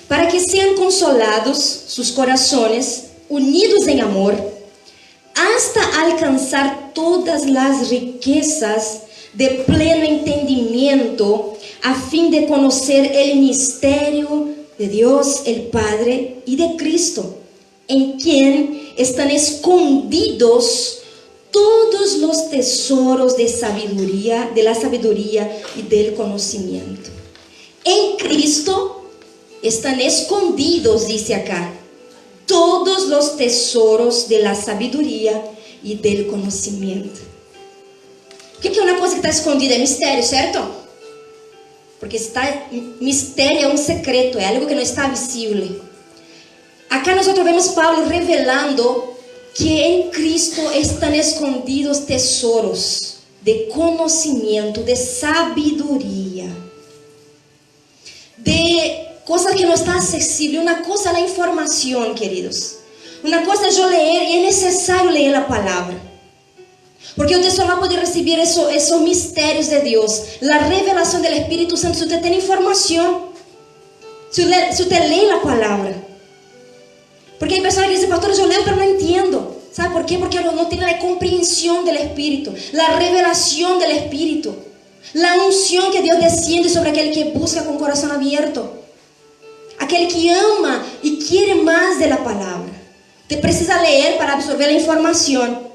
Para que sean consolados sus corazones, unidos en amor, hasta alcanzar todas las riquezas de pleno entendimiento, a fin de conocer el misterio de Dios el Padre y de Cristo, en quien están escondidos todos los tesoros de la sabiduría y del conocimiento. En Cristo están escondidos, dice acá, todos los tesoros de la sabiduría y del conocimiento. ¿Qué es una cosa que está escondida? Es misterio, ¿cierto? Porque misterio es un secreto, es algo que no está visible. Acá nosotros vemos Pablo revelando que en Cristo están escondidos tesoros de conocimiento, de sabiduría, de cosas que no están accesibles. Una cosa es la información, queridos. Una cosa es yo leer, y es necesario leer la palabra. Porque usted solo va a poder recibir esos misterios de Dios, la revelación del Espíritu Santo, si usted tiene información, si usted lee la palabra. Porque hay personas que dicen, pastor, yo leo pero no entiendo. ¿Sabe por qué? Porque no tiene la comprensión del Espíritu, la revelación del Espíritu, la unción que Dios desciende sobre aquel que busca con corazón abierto, aquel que ama y quiere más de la palabra. Usted precisa leer para absorber la información.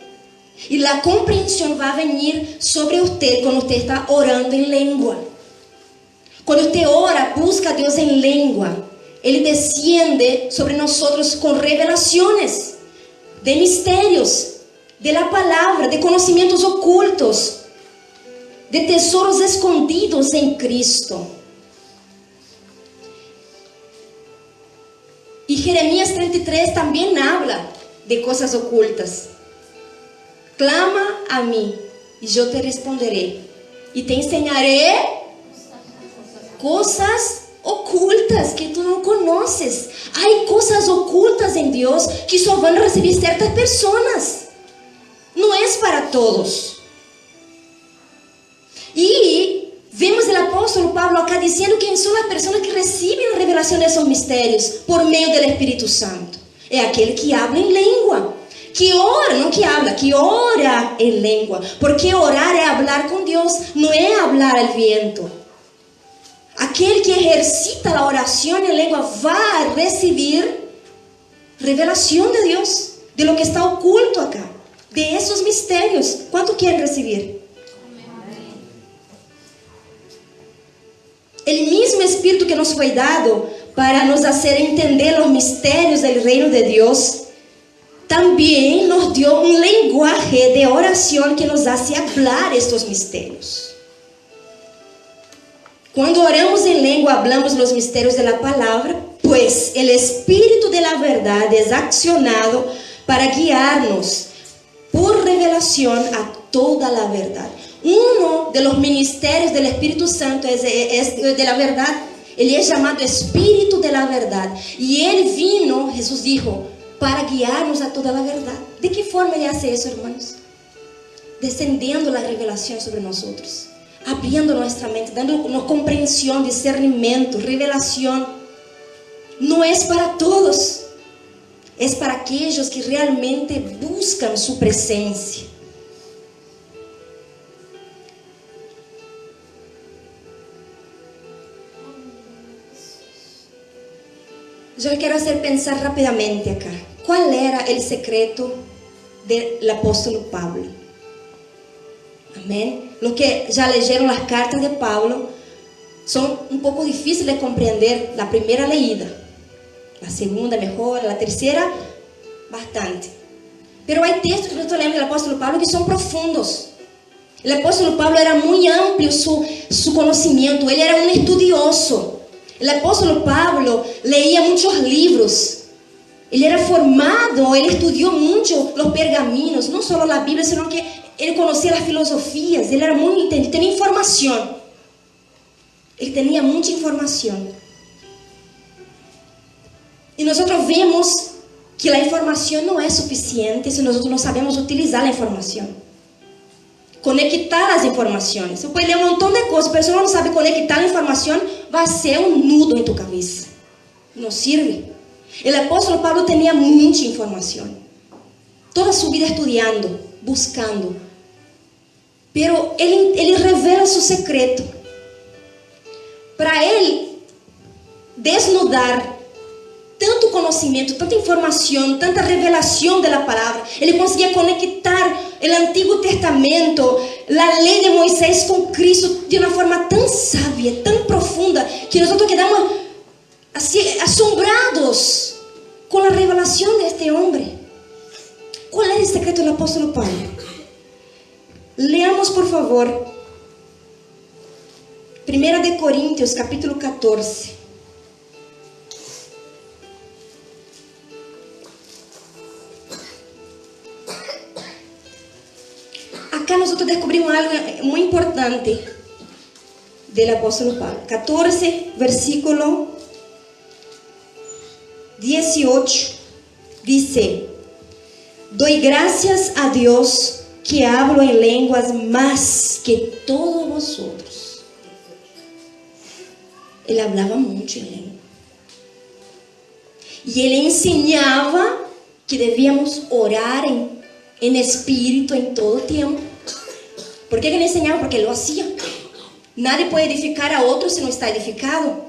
Y la comprensión va a venir sobre usted cuando usted está orando en lengua. Cuando usted ora, busca a Dios en lengua, Él desciende sobre nosotros con revelaciones de misterios, de la palabra, de conocimientos ocultos, de tesoros escondidos en Cristo. Y Jeremías 33 también habla de cosas ocultas. Clama a mí y yo te responderé y te enseñaré cosas ocultas que tú no conoces. Hay cosas ocultas en Dios que só van a recibir ciertas personas. No es para todos. Y vemos el apóstolo Pablo acá diciendo quién son las personas que reciben la revelación de esos misterios por medio del Espíritu Santo. Es aquel que habla en lengua, que ora, no que habla, que ora en lengua. Porque orar es hablar con Dios, no es hablar al viento. Aquel que ejercita la oración en lengua va a recibir revelación de Dios, de lo que está oculto acá, de esos misterios. ¿Cuánto quieren recibir? El mismo Espíritu que nos fue dado para nos hacer entender los misterios del reino de Dios, también nos dio un lenguaje de oración que nos hace hablar estos misterios. Cuando oramos en lengua, hablamos los misterios de la palabra, pues el Espíritu de la verdad es accionado para guiarnos por revelación a toda la verdad. Uno de los ministerios del Espíritu Santo es de la verdad. Él es llamado Espíritu de la verdad. Y Él vino, Jesús dijo, para guiarnos a toda la verdad. ¿De qué forma Él hace eso, hermanos? Descendiendo la revelación sobre nosotros, abriendo nuestra mente, dándonos comprensión, discernimiento, revelación. No es para todos, es para aquellos que realmente buscan su presencia. Yo le quiero hacer pensar rápidamente acá. ¿Cuál era el secreto del apóstol Pablo? Amén. Los que ya leyeron las cartas de Pablo son un poco difíciles de comprender la primera leída. La segunda mejor, la tercera bastante. Pero hay textos que nosotros leemos del apóstol Pablo que son profundos. El apóstol Pablo era muy amplio su conocimiento. Él era un estudioso. El apóstol Pablo leía muchos libros. Él era formado, él estudió mucho los pergaminos, no solo la Biblia, sino que él conocía las filosofías. Él era muy entendido, tenía información. Él tenía mucha información. Y nosotros vemos que la información no es suficiente si nosotros no sabemos utilizar la información. Conectar las informaciones. Você pode ler um montão de cosas, pero si uno no sabe conectar la información, va a ser un nudo en tu cabeza. No sirve. El apóstol Pablo tenía mucha información. Toda su vida estudiando, buscando. Pero él revela su secreto. Para él desnudar tanto conocimiento, tanta información, tanta revelación de la palabra, él conseguía conectar el Antiguo Testamento, la ley de Moisés con Cristo de una forma tan sabia, tan profunda, que nosotros quedamos así asombrados con la revelación de este hombre. ¿Cuál es el secreto del apóstol Pablo? Leamos por favor 1 de Corintios capítulo 14. Acá nosotros descubrimos algo muy importante del apóstol Pablo. 14, versículo 18, dice: doy gracias a Dios que hablo en lenguas más que todos vosotros. Él hablaba mucho en lengua. Y él enseñaba que debíamos orar en espíritu en todo tiempo. ¿Por qué él enseñaba? Porque él lo hacía. Nadie puede edificar a otro si no está edificado.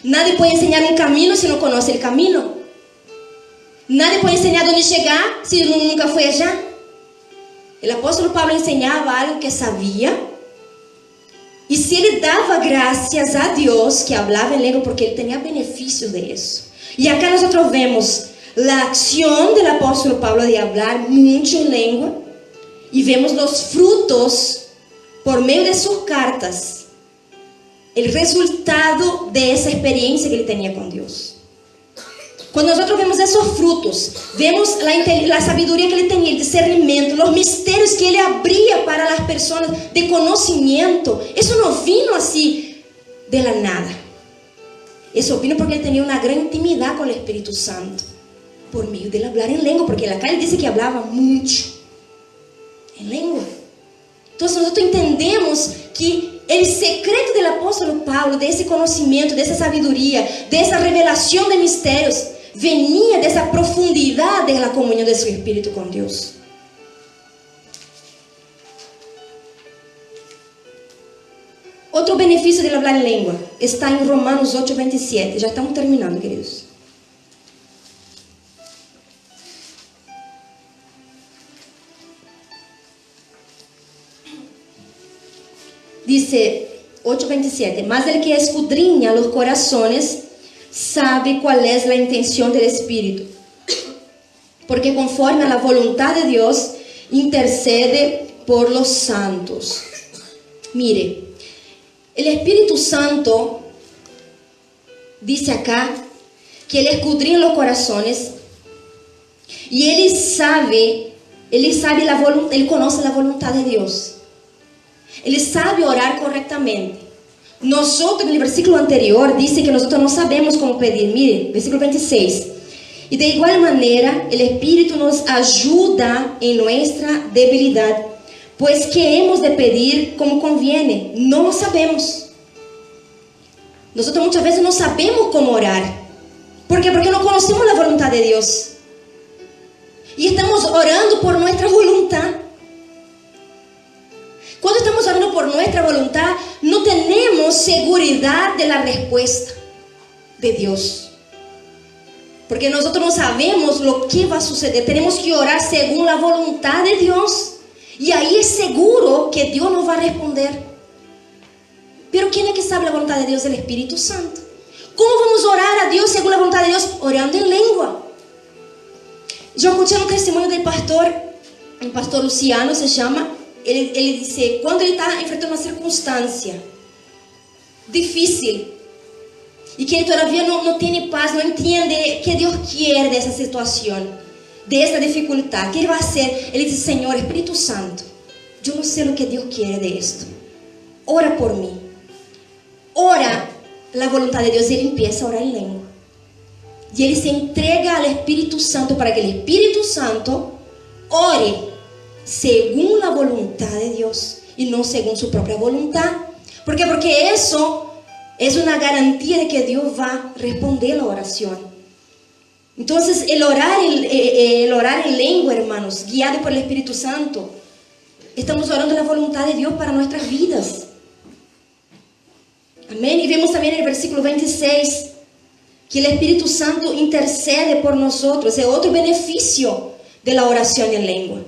Nadie puede enseñar un camino si no conoce el camino. Nadie puede enseñar dónde llegar si nunca fue allá. El apóstol Pablo enseñaba algo que sabía. Y si él daba gracias a Dios que hablaba en lengua, porque él tenía beneficios de eso. Y acá nosotros vemos la acción del apóstol Pablo de hablar mucho en lengua. Y vemos los frutos por medio de sus cartas. El resultado de esa experiencia que él tenía con Dios. Cuando nosotros vemos esos frutos, vemos la sabiduría que él tenía, el discernimiento, los misterios que él abría para las personas de conocimiento. Eso no vino así de la nada. Eso vino porque él tenía una gran intimidad con el Espíritu Santo. por meio de hablar em língua, porque acá ele disse que falava muito em língua. Então, nós entendemos que o secreto do apóstolo Paulo, desse conhecimento, dessa sabedoria, dessa revelação de mistérios, venia dessa profundidade da comunhão de seu Espírito com Deus. Outro benefício de falar em língua está em Romanos 8:27. Já estamos terminando, queridos. Dice 8:27, mas el que escudriña los corazones sabe cuál es la intención del Espíritu, porque conforme a la voluntad de Dios intercede por los santos. Mire, el Espíritu Santo dice acá que Él escudriña los corazones y Él sabe la voluntad, Él conoce la voluntad de Dios. Ele sabe orar corretamente. Nosotros, en el versículo anterior, dice que nosotros no sabemos cómo pedir. Mire, versículo 26. Y de igual manera, el Espíritu nos ayuda en nuestra debilidad, pues que hemos de pedir como conviene. No lo sabemos. Nosotros muchas veces no sabemos cómo orar. ¿Por qué? Porque no conocemos la voluntad de Dios. Y estamos orando por nuestra voluntad. Cuando estamos orando por nuestra voluntad, no tenemos seguridad de la respuesta de Dios. Porque nosotros no sabemos lo que va a suceder. Tenemos que orar según la voluntad de Dios. Y ahí es seguro que Dios nos va a responder. Pero ¿quién es que sabe la voluntad de Dios? El Espíritu Santo. ¿Cómo vamos a orar a Dios según la voluntad de Dios? Orando en lengua. Yo escuché un testimonio del pastor, el pastor Luciano se llama. Ele disse, quando ele está enfrentando uma circunstância difícil e que ele todavia não tem paz, não entende o que Deus quer dessa situação, dessa dificuldade, o que ele vai fazer? Ele diz, Senhor, Espírito Santo, eu não sei o que Deus quer de esto. Ora por mim. Ora a vontade de Deus. Ele empieza a orar em língua. E ele se entrega ao Espírito Santo para que o Espírito Santo ore según la voluntad de Dios y no según su propia voluntad. ¿Por qué? Porque eso es una garantía de que Dios va a responder la oración. Entonces, el orar en lengua, hermanos, guiado por el Espíritu Santo, estamos orando la voluntad de Dios para nuestras vidas. Amén. Y vemos también en el versículo 26 que el Espíritu Santo intercede por nosotros. Es otro beneficio de la oración en lengua.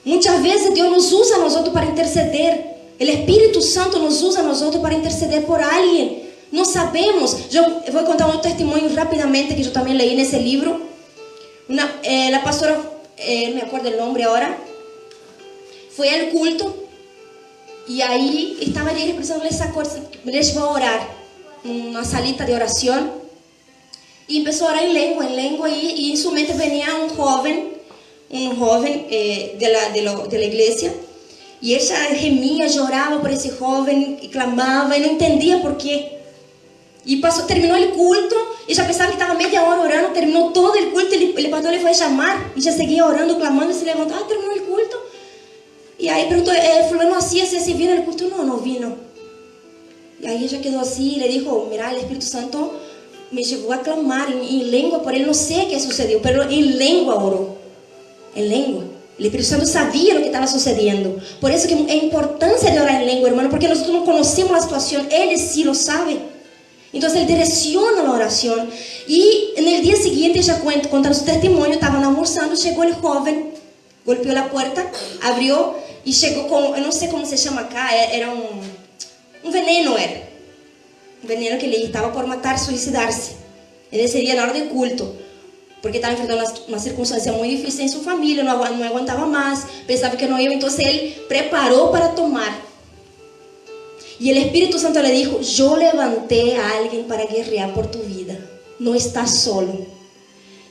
Muchas veces Dios nos usa a nosotros para interceder. El Espíritu Santo nos usa a nosotros para interceder por alguien. No sabemos. Yo voy a contar un testimonio rápidamente que yo también leí en ese libro. La pastora, no me acuerdo el nombre ahora, fue al culto y ahí estaba ella expresando esa cosa, le llevó a orar, una salita de oración y empezó a orar en lengua y en su mente venía un joven de la iglesia, y ella gemía, lloraba por ese joven y clamaba y no entendía por qué. Y terminó el culto, ella pensaba que estaba media hora orando, terminó todo el culto, el pastor le fue a llamar y ella seguía orando, clamando y se levantó, terminó el culto. Y ahí preguntó, fulano así vino el culto. No vino. Y ahí ella quedó así y le dijo, mira, el Espíritu Santo me llevó a clamar en lengua por él, no sé qué sucedió, pero en lengua oró. En lengua. El Espíritu Santo sabía lo que estaba sucediendo. Por eso que es importancia de orar en lengua, hermano, porque nosotros no conocemos la situación, Él sí lo sabe. Entonces Él direcciona la oración. Y en el día siguiente, ella contando su testimonio, estaban almorzando, llegó el joven, golpeó la puerta, abrió y llegó con, yo no sé cómo se llama acá, era un veneno, un veneno que le estaba por matar, suicidarse. En ese día, en la hora del culto. Porque estaba enfrentando una circunstancia muy difícil en su familia, no aguantaba más, pensaba que no iba, entonces él preparó para tomar. Y el Espíritu Santo le dijo, yo levanté a alguien para guerrear por tu vida, no estás solo.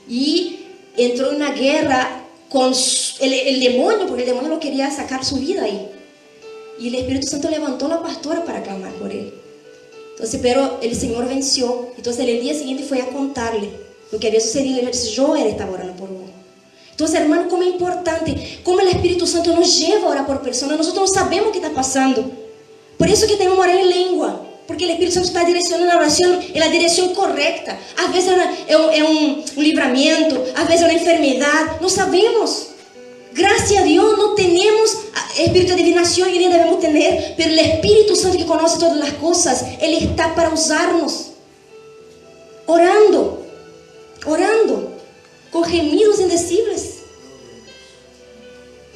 Y entró en una guerra con el demonio, porque el demonio lo quería sacar su vida ahí. Y el Espíritu Santo levantó a la pastora para clamar por él. Entonces, pero el Señor venció. Entonces el día siguiente fue a contarle lo que había sucedido. Ella disse, yo estaba orando por vos. Entonces, hermano, como es importante, como el Espíritu Santo nos lleva a orar por personas. Nosotros no sabemos qué está pasando. Por eso que tenemos que orar en lengua. Porque el Espíritu Santo está direccionando la oración en la dirección correcta. A veces es un libramiento, a veces es una enfermedad. No sabemos. Gracias a Dios no tenemos espíritu de adivinación y ni debemos tener. Pero el Espíritu Santo que conoce todas las cosas, Él está para usarnos. Orando. Orando. Con gemidos indecibles.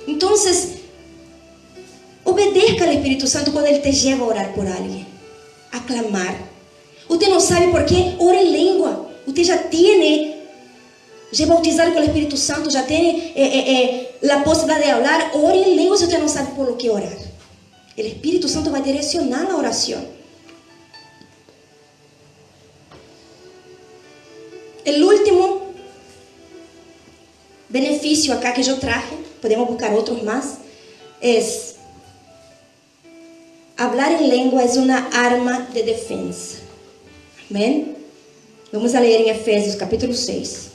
Entonces, obedezca al Espíritu Santo cuando Él te lleva a orar por alguien, a clamar. Usted no sabe por qué, ora en lengua. Usted ya es bautizado con el Espíritu Santo, ya tiene la posibilidad de hablar. Ore en lengua si usted no sabe por lo que orar. El Espíritu Santo va a direccionar la oración. El último beneficio acá que yo traje, podemos buscar otros más, es hablar en lengua es una arma de defensa. Amén. Vamos a leer en Efesios capítulo 6.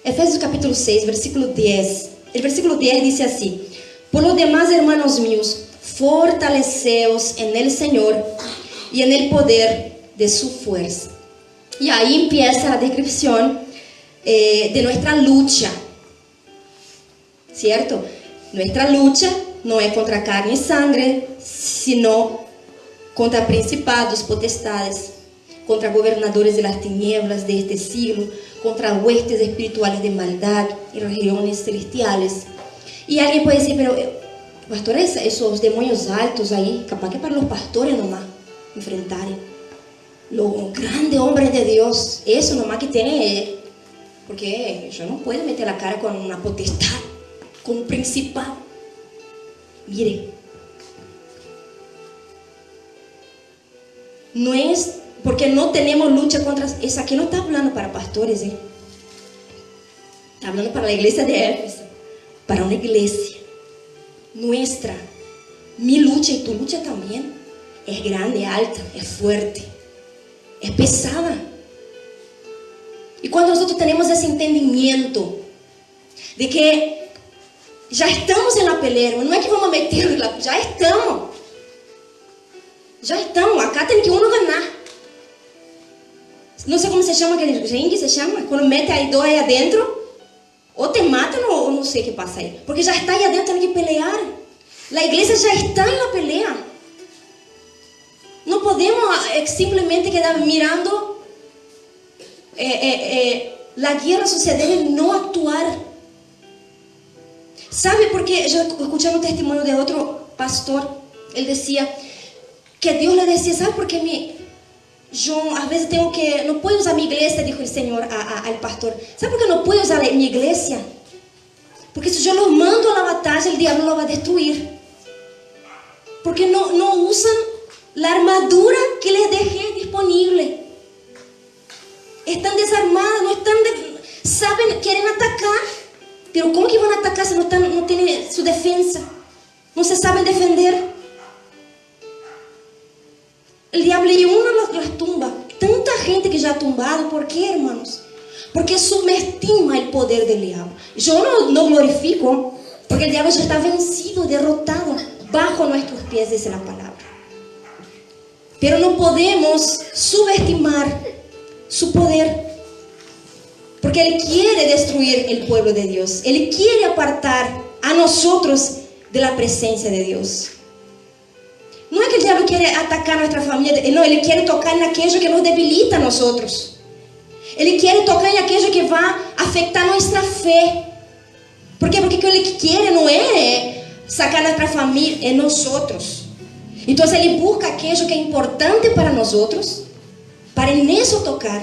Efesios capítulo 6, versículo 10. El versículo 10 dice así: por lo demás, hermanos míos, fortaleceos en el Señor y en el poder de su fuerza. Y ahí empieza la descripción de nuestra lucha, ¿cierto? Nuestra lucha no es contra carne y sangre, sino contra principados, potestades, contra gobernadores de las tinieblas de este siglo, contra huestes espirituales de maldad y regiones celestiales. Y alguien puede decir, pero pastor, esos demonios altos ahí, capaz que para los pastores nomás enfrentar los grandes hombres de Dios, eso nomás que tiene, porque yo no puedo meter la cara con una potestad, con un principado. Mire, no es porque no tenemos lucha contra... Eso aquí no está hablando para pastores, está hablando para la iglesia de Éfeso, para una iglesia nuestra. Mi lucha y tu lucha también es grande, alta, es fuerte, es pesada. Y cuando nosotros tenemos ese entendimiento de que ya estamos en la pelea, no es que vamos a meterla, ya estamos, acá tem que uno ganar. No sé cómo se llama aquele ringue, se llama, cuando mete aí dois aí adentro, o te matan o no sé qué pasa ahí, porque ya está ahí adentro, tiene que pelear. La iglesia ya está en la pelea. No podemos simplemente quedar mirando la guerra suceder y no actuar. ¿Sabe por qué? Yo escuché un testimonio de otro pastor. Él decía que Dios le decía, ¿sabe por qué yo a veces tengo que, no puedo usar mi iglesia, dijo el Señor al pastor? ¿Sabe por qué no puedo usar mi iglesia? Porque si yo los mando a la batalla, el diablo lo va a destruir. Porque no usan la armadura que les dejé disponible. Están desarmadas, saben, quieren atacar. Pero ¿cómo que van a atacar si no tienen su defensa? No se saben defender. El diablo y uno las tumba. Tanta gente que ya ha tumbado. ¿Por qué, hermanos? Porque subestima el poder del diablo. Yo no glorifico, porque el diablo ya está vencido, derrotado, bajo nuestros pies, dice la palabra. Pero no podemos subestimar su poder, porque Él quiere destruir el pueblo de Dios. Él quiere apartar a nosotros de la presencia de Dios. No es que el diablo quiere atacar a nuestra familia, no, Él quiere tocar en aquello que nos debilita a nosotros. Él quiere tocar en aquello que va a afectar nuestra fe. ¿Por qué? Porque lo que Él quiere no es sacar nuestra familia, es nosotros. Entonces Él busca aquello que es importante para nosotros, para en eso tocar.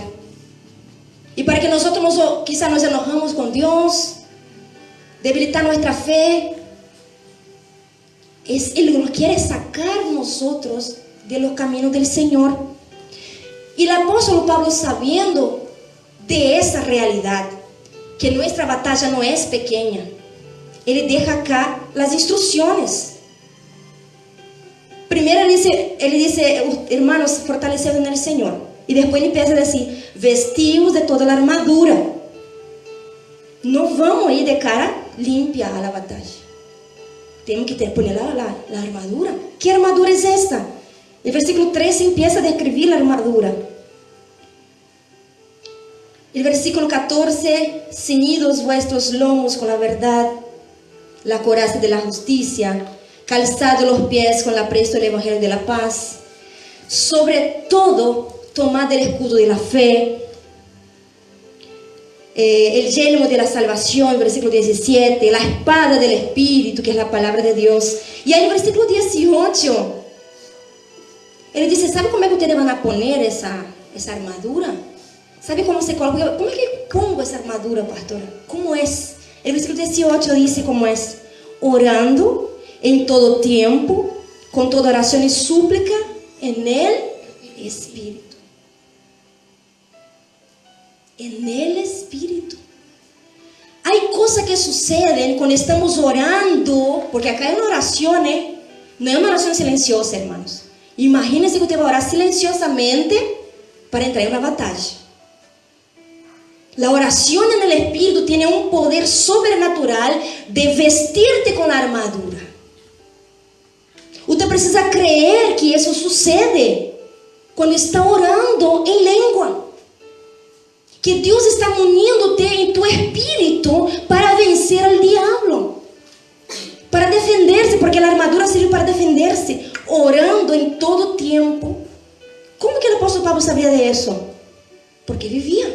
Y para que nosotros quizás nos enojamos con Dios, debilitar nuestra fe. Él quiere sacar nosotros de los caminos del Señor. Y el apóstol Pablo, sabiendo de esa realidad, que nuestra batalla no es pequeña. Ele deja acá las instrucciones. Primero ele dice, hermanos, fortaleceos en el Señor. Y después ele empieza a decir, vestíos de toda la armadura. No vamos a ir de cara limpia a la batalla. Tenemos que poner la armadura. ¿Qué armadura es esta? El versículo 13 empieza a describir la armadura. El versículo 14, ceñidos vuestros lomos con la verdad, la coraza de la justicia, calzado los pies con la presto del evangelio de la paz. Sobre todo, tomad el escudo de la fe, el yelmo de la salvación, versículo 17, la espada del Espíritu, que es la palabra de Dios. Y ahí el versículo 18, él dice, ¿sabe cómo es que ustedes van a poner esa armadura? ¿Sabe cómo se coloca? ¿Cómo es que pongo esa armadura, pastora? ¿Cómo es? El versículo 18 dice cómo es. Orando en todo tiempo, con toda oración y súplica, en el Espíritu. En el Espíritu. Hay cosas que suceden cuando estamos orando, porque acá hay una oración, no es una oración silenciosa, hermanos. Imagínense que usted va a orar silenciosamente para entrar en una batalla. La oración en el Espíritu tiene un poder sobrenatural de vestirte con la armadura. Usted precisa creer que eso sucede cuando está orando en lengua. Que Dios está uniéndote en tu espíritu para vencer al diablo. Para defenderse, porque la armadura sirve para defenderse. Orando en todo tiempo. ¿Cómo que el apóstol Pablo sabía de eso? Porque vivía.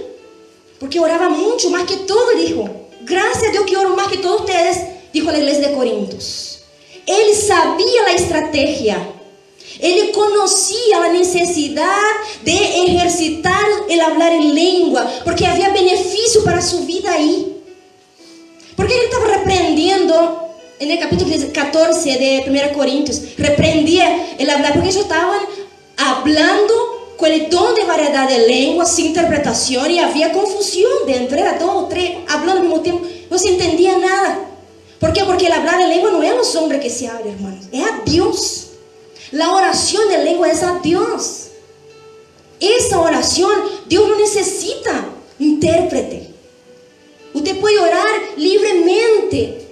Porque oraba mucho, más que todo, dijo. Gracias a Dios que oro más que todos ustedes, dijo la iglesia de Corintios. Él sabía la estrategia. Él conocía la necesidad de ejercitar el hablar en lengua, porque había beneficio para su vida ahí. Porque él estaba reprendiendo, en el capítulo 14 de 1 Corintios, reprendía el hablar, porque ellos estaban hablando con el don de variedad de lenguas, sin interpretación, y había confusión dentro, era dos o tres hablando al mismo tiempo, no se entendía nada. ¿Por qué? Porque el hablar en lengua no es a los hombres que se hablan, hermanos, es a Dios. La oración de lengua es a Dios. Esa oración, Dios no necesita intérprete. Usted puede orar libremente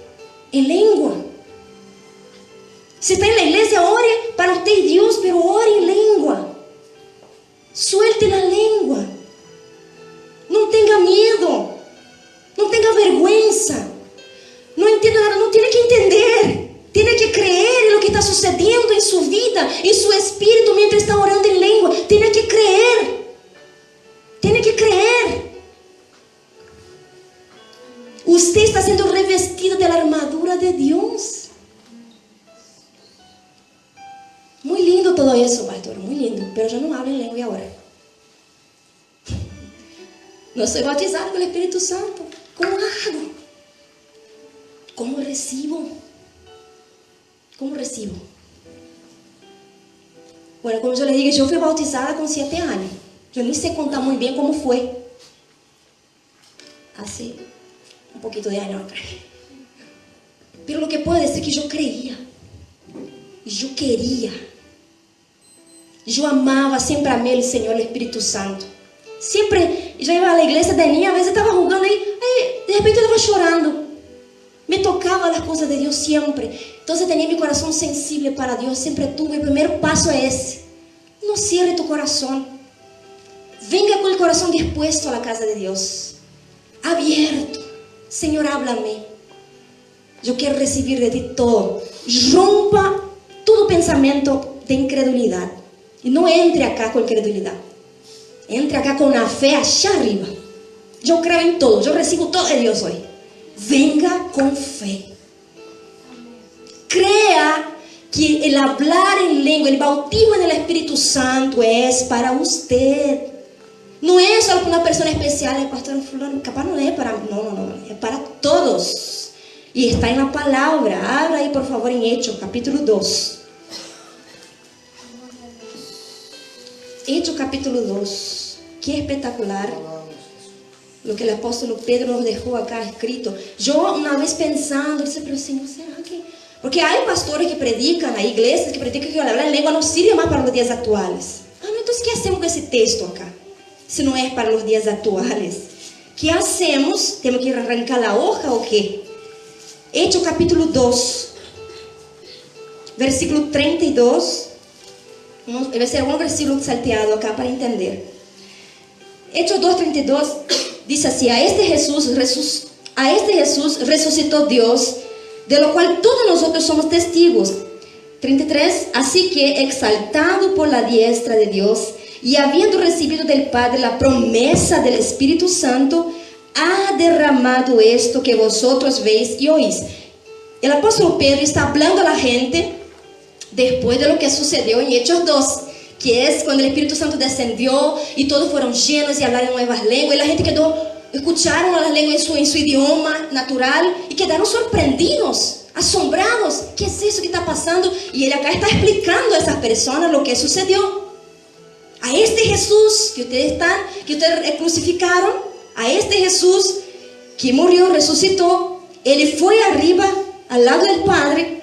en lengua. Si está en la iglesia, ore para usted y Dios, pero ore en lengua. Suelte la lengua. No tenga miedo. No tenga vergüenza. No entienda nada, no tiene que entender. Tiene que creer en lo que está sucediendo en su vida, en su espíritu mientras está orando en lengua. Tiene que creer. Tiene que creer. Usted está siendo revestido de la armadura de Dios. Muy lindo todo eso, pastor, muy lindo. Pero yo no hablo en lengua ahora. No soy bautizado con el Espíritu Santo. ¿Cómo hago? ¿Cómo recibo? ¿Cómo recibo? Bueno, como yo les digo, yo fui bautizada con 7 años. Yo ni sé contar muy bien cómo fue. Hace un poquito de años atrás. Pero lo que puedo decir es que yo creía. Y yo quería. Yo amaba, siempre amé el Señor, el Espíritu Santo. Siempre, yo iba a la iglesia de niña, a veces estaba jugando ahí, de repente eu estava chorando. Me tocaba las cosas de Dios siempre. Entonces tenía mi corazón sensible para Dios. Siempre tuve. El primer paso es ese. No cierre tu corazón. Venga con el corazón dispuesto a la casa de Dios. Abierto. Señor, háblame. Yo quiero recibir de ti todo. Rompa todo pensamiento de incredulidad. Y no entre acá con incredulidad. Entre acá con la fe allá arriba. Yo creo en todo. Yo recibo todo de Dios hoy. Venga con fe. Crea que el hablar en lengua, el bautismo en el Espíritu Santo es para usted. No es solo para una persona especial. El pastor fulano, capaz no es para... No. Es para todos. Y está en la palabra. Abra ahí por favor en Hechos, capítulo 2. Hechos, capítulo 2. Qué espectacular. lo que el apóstolo Pedro nos dejó acá escrito. Yo una vez pensando, dije, pero Señor, ¿será que? Porque hay pastores que predican, hay iglesias que predican que hablar en lengua no sirve más para los días actuales. Entonces, ¿qué hacemos con ese texto acá? Si no es para los días actuales. ¿Qué hacemos? ¿Tenemos que arrancar la hoja o qué? Hechos capítulo 2, versículo 32. Debe ser algún versículo salteado acá para entender. Hechos 2:32 dice así: a este Jesús resucitó Dios, de lo cual todos nosotros somos testigos. 33, así que exaltado por la diestra de Dios y habiendo recibido del Padre la promesa del Espíritu Santo, ha derramado esto que vosotros veis y oís. El apóstol Pedro está hablando a la gente después de lo que sucedió en Hechos 2, que es cuando el Espíritu Santo descendió y todos fueron llenos y hablaron nuevas lenguas, y la gente escucharon las lenguas en su idioma natural y quedaron sorprendidos, asombrados. ¿Qué es eso que está pasando? Y él acá está explicando a esas personas lo que sucedió. A este Jesús que ustedes crucificaron, a este Jesús que murió, resucitó, él fue arriba al lado del Padre,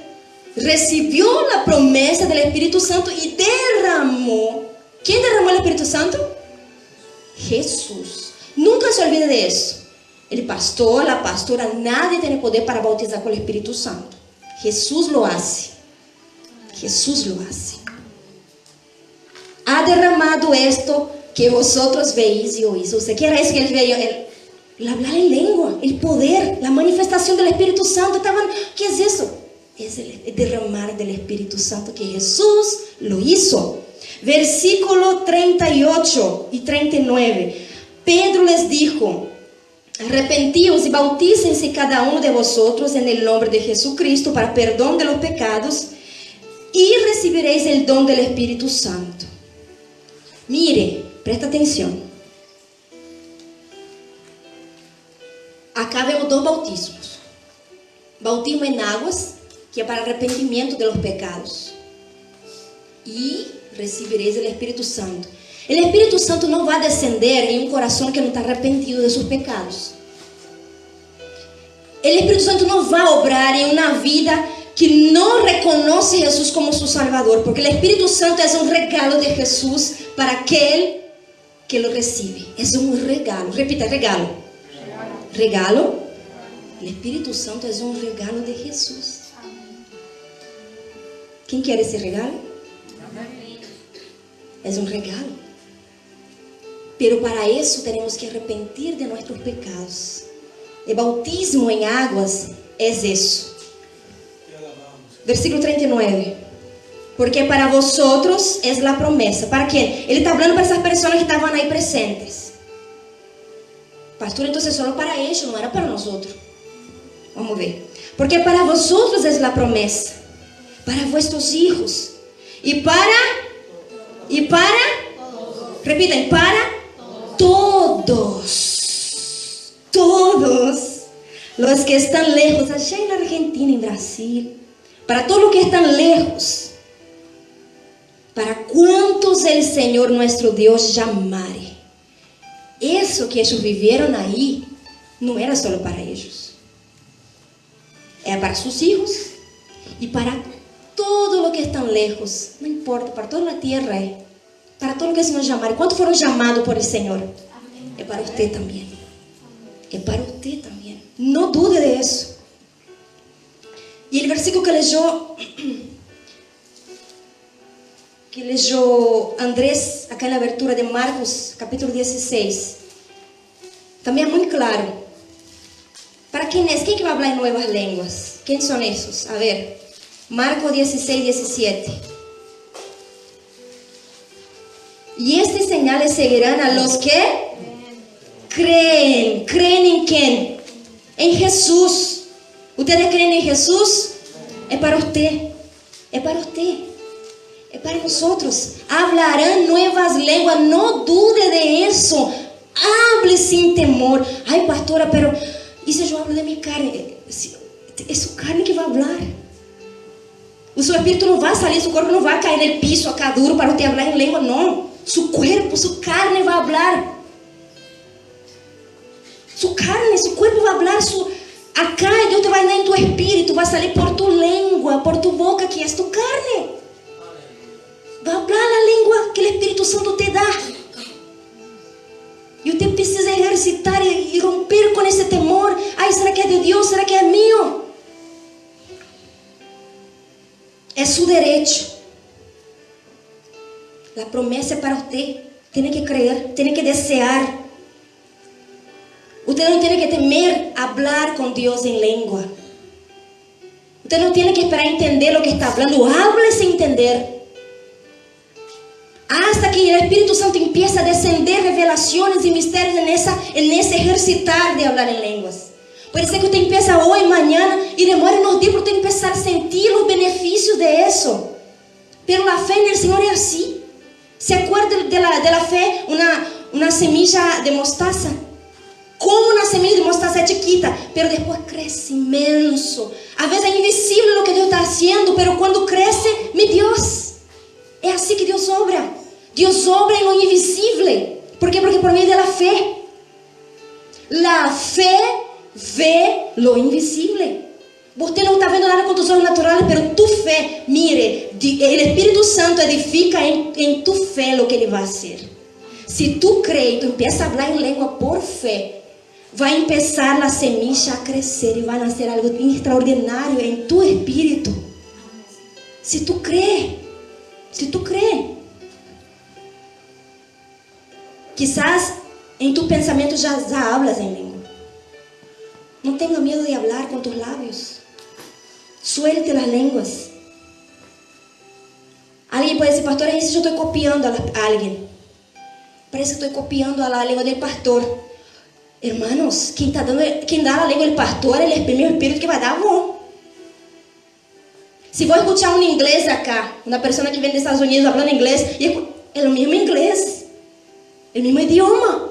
recibió la promesa del Espíritu Santo y derramó. ¿Quién derramó el Espíritu Santo? Jesús. Nunca se olvide de eso. El pastor, la pastora, nadie tiene poder para bautizar con el Espíritu Santo. Jesús lo hace. Jesús lo hace. Ha derramado esto que vosotros veis y oís. O sea, ¿qué era eso que él veía? El hablar en lengua, el poder, la manifestación del Espíritu Santo. ¿Qué es eso? Es el derramar del Espíritu Santo que Jesús lo hizo. Versículo 38 y 39. Pedro les dijo: arrepentíos y bautícense cada uno de vosotros en el nombre de Jesucristo para perdón de los pecados y recibiréis el don del Espíritu Santo. Mire, presta atención. Acá vemos dos bautismos. Bautismo en aguas, que é para arrependimento de los pecados, e recebereis o Espírito Santo. O Espírito Santo não vai descender em um coração que não está arrependido de seus pecados. O Espírito Santo não vai obrar em uma vida que não reconhece Jesus como seu Salvador, porque o Espírito Santo é um regalo de Jesus para aquele que lo recibe. É um regalo. Repita: regalo. Regalo. O Espírito Santo é um regalo de Jesus. ¿Quién quiere ese regalo? Es un regalo. Pero para eso tenemos que arrepentir de nuestros pecados. El bautismo en aguas es eso. Versículo 39. Porque para vosotros es la promesa. ¿Para quién? Él está hablando para esas personas que estaban ahí presentes. Pastor, entonces solo para ellos, no era para nosotros. Vamos a ver. Porque para vosotros es la promesa, para vuestros hijos y para repiten, para todos los que están lejos, allá en la Argentina, en Brasil, para todos los que están lejos, para cuantos el Señor nuestro Dios llamare. Eso que ellos vivieron ahí no era solo para ellos, era para sus hijos y para todo lo que están lejos, no importa, para toda la tierra, para todo lo que el Señor llamar. ¿Cuántos fueron llamados por el Señor? Es para usted también. Es para usted también. No dude de eso. Y el versículo que leyó Andrés acá en la abertura de Marcos, capítulo 16, también es muy claro. ¿Para quién es? ¿Quién que va a hablar en nuevas lenguas? ¿Quiénes son esos? A ver. Marcos 16, 17. Y estas señales seguirán a los que creen. ¿Creen en quién? En Jesús. ¿Ustedes creen en Jesús? Es para usted. Es para usted. Es para nosotros. Hablarán nuevas lenguas. No dude de eso. Hable sin temor. Ay, pastora, pero ¿y si yo hablo de mi carne? Es su carne que va a hablar. O seu espírito não vai sair, seu corpo não vai cair no piso acá duro para você falar em língua, não. Su cuerpo, su carne vai falar. Su carne, su cuerpo va a hablar, acá Dios te va a dar en tu espíritu, va a salir por tu lengua, por tu boca, que es tu carne. Va a hablar la lengua que el Espíritu Santo te da. Y usted precisa ejercitar y romper con ese temor. Ay, ¿será que es de Dios? ¿Será que es mío? Es su derecho. La promesa es para usted. Tiene que creer, tiene que desear. Usted no tiene que temer hablar con Dios en lengua. Usted no tiene que esperar a entender lo que está hablando. Hable sin entender. Hasta que el Espíritu Santo empieza a descender revelaciones y misterios en ese ejercitar de hablar en lenguas. Puede ser que usted empiece hoy, mañana, y demore unos días para usted empezar a sentir los beneficios de eso. Pero la fe en el Señor es así. ¿Se acuerda de la fe? Una semilla de mostaza. Como una semilla de mostaza es chiquita, pero después crece inmenso. A veces es invisible lo que Dios está haciendo, pero cuando crece, mi Dios, es así que Dios obra. Dios obra en lo invisible. ¿Por qué? Porque por medio de la fe. La fe ve lo invisible. Usted no está viendo nada con tus ojos naturales, pero tu fe, mire, el Espíritu Santo edifica en tu fe lo que Él va a hacer. Si tú crees y tú empiezas a hablar en lengua por fe, va a empezar la semilla a crecer y van a hacer algo extraordinario en tu espíritu. Si tú crees, quizás en tu pensamiento ya hablas en lengua. No tenga miedo de hablar con tus labios. Suelte las lenguas. Alguien puede decir, pastor, es si yo estoy copiando a alguien. Parece que estoy copiando a la lengua del pastor. Hermanos, quien da la lengua del pastor es el mismo espíritu que va a dar amor. Si voy a escuchar un inglés acá, una persona que viene de Estados Unidos hablando inglés, es el mismo inglés, el mismo idioma.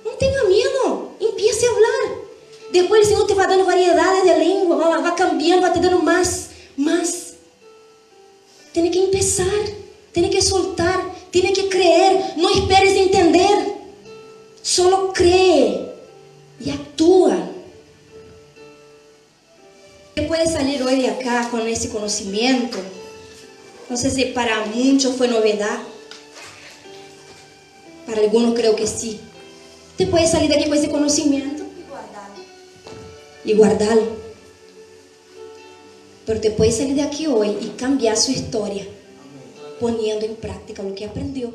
No tenga miedo, empiece a hablar. Después el Señor te va dando variedades de lengua, va cambiando, va te dando más. Tiene que empezar, tiene que soltar, tiene que creer. No esperes entender, solo cree y actúa. Usted puede salir hoy de acá con ese conocimiento. No sé si para muchos fue novedad. Para algunos creo que sí. Usted puede salir de aquí con ese conocimiento y guardarlo. Pero te puede salir de aquí hoy y cambiar su historia poniendo en práctica lo que aprendió.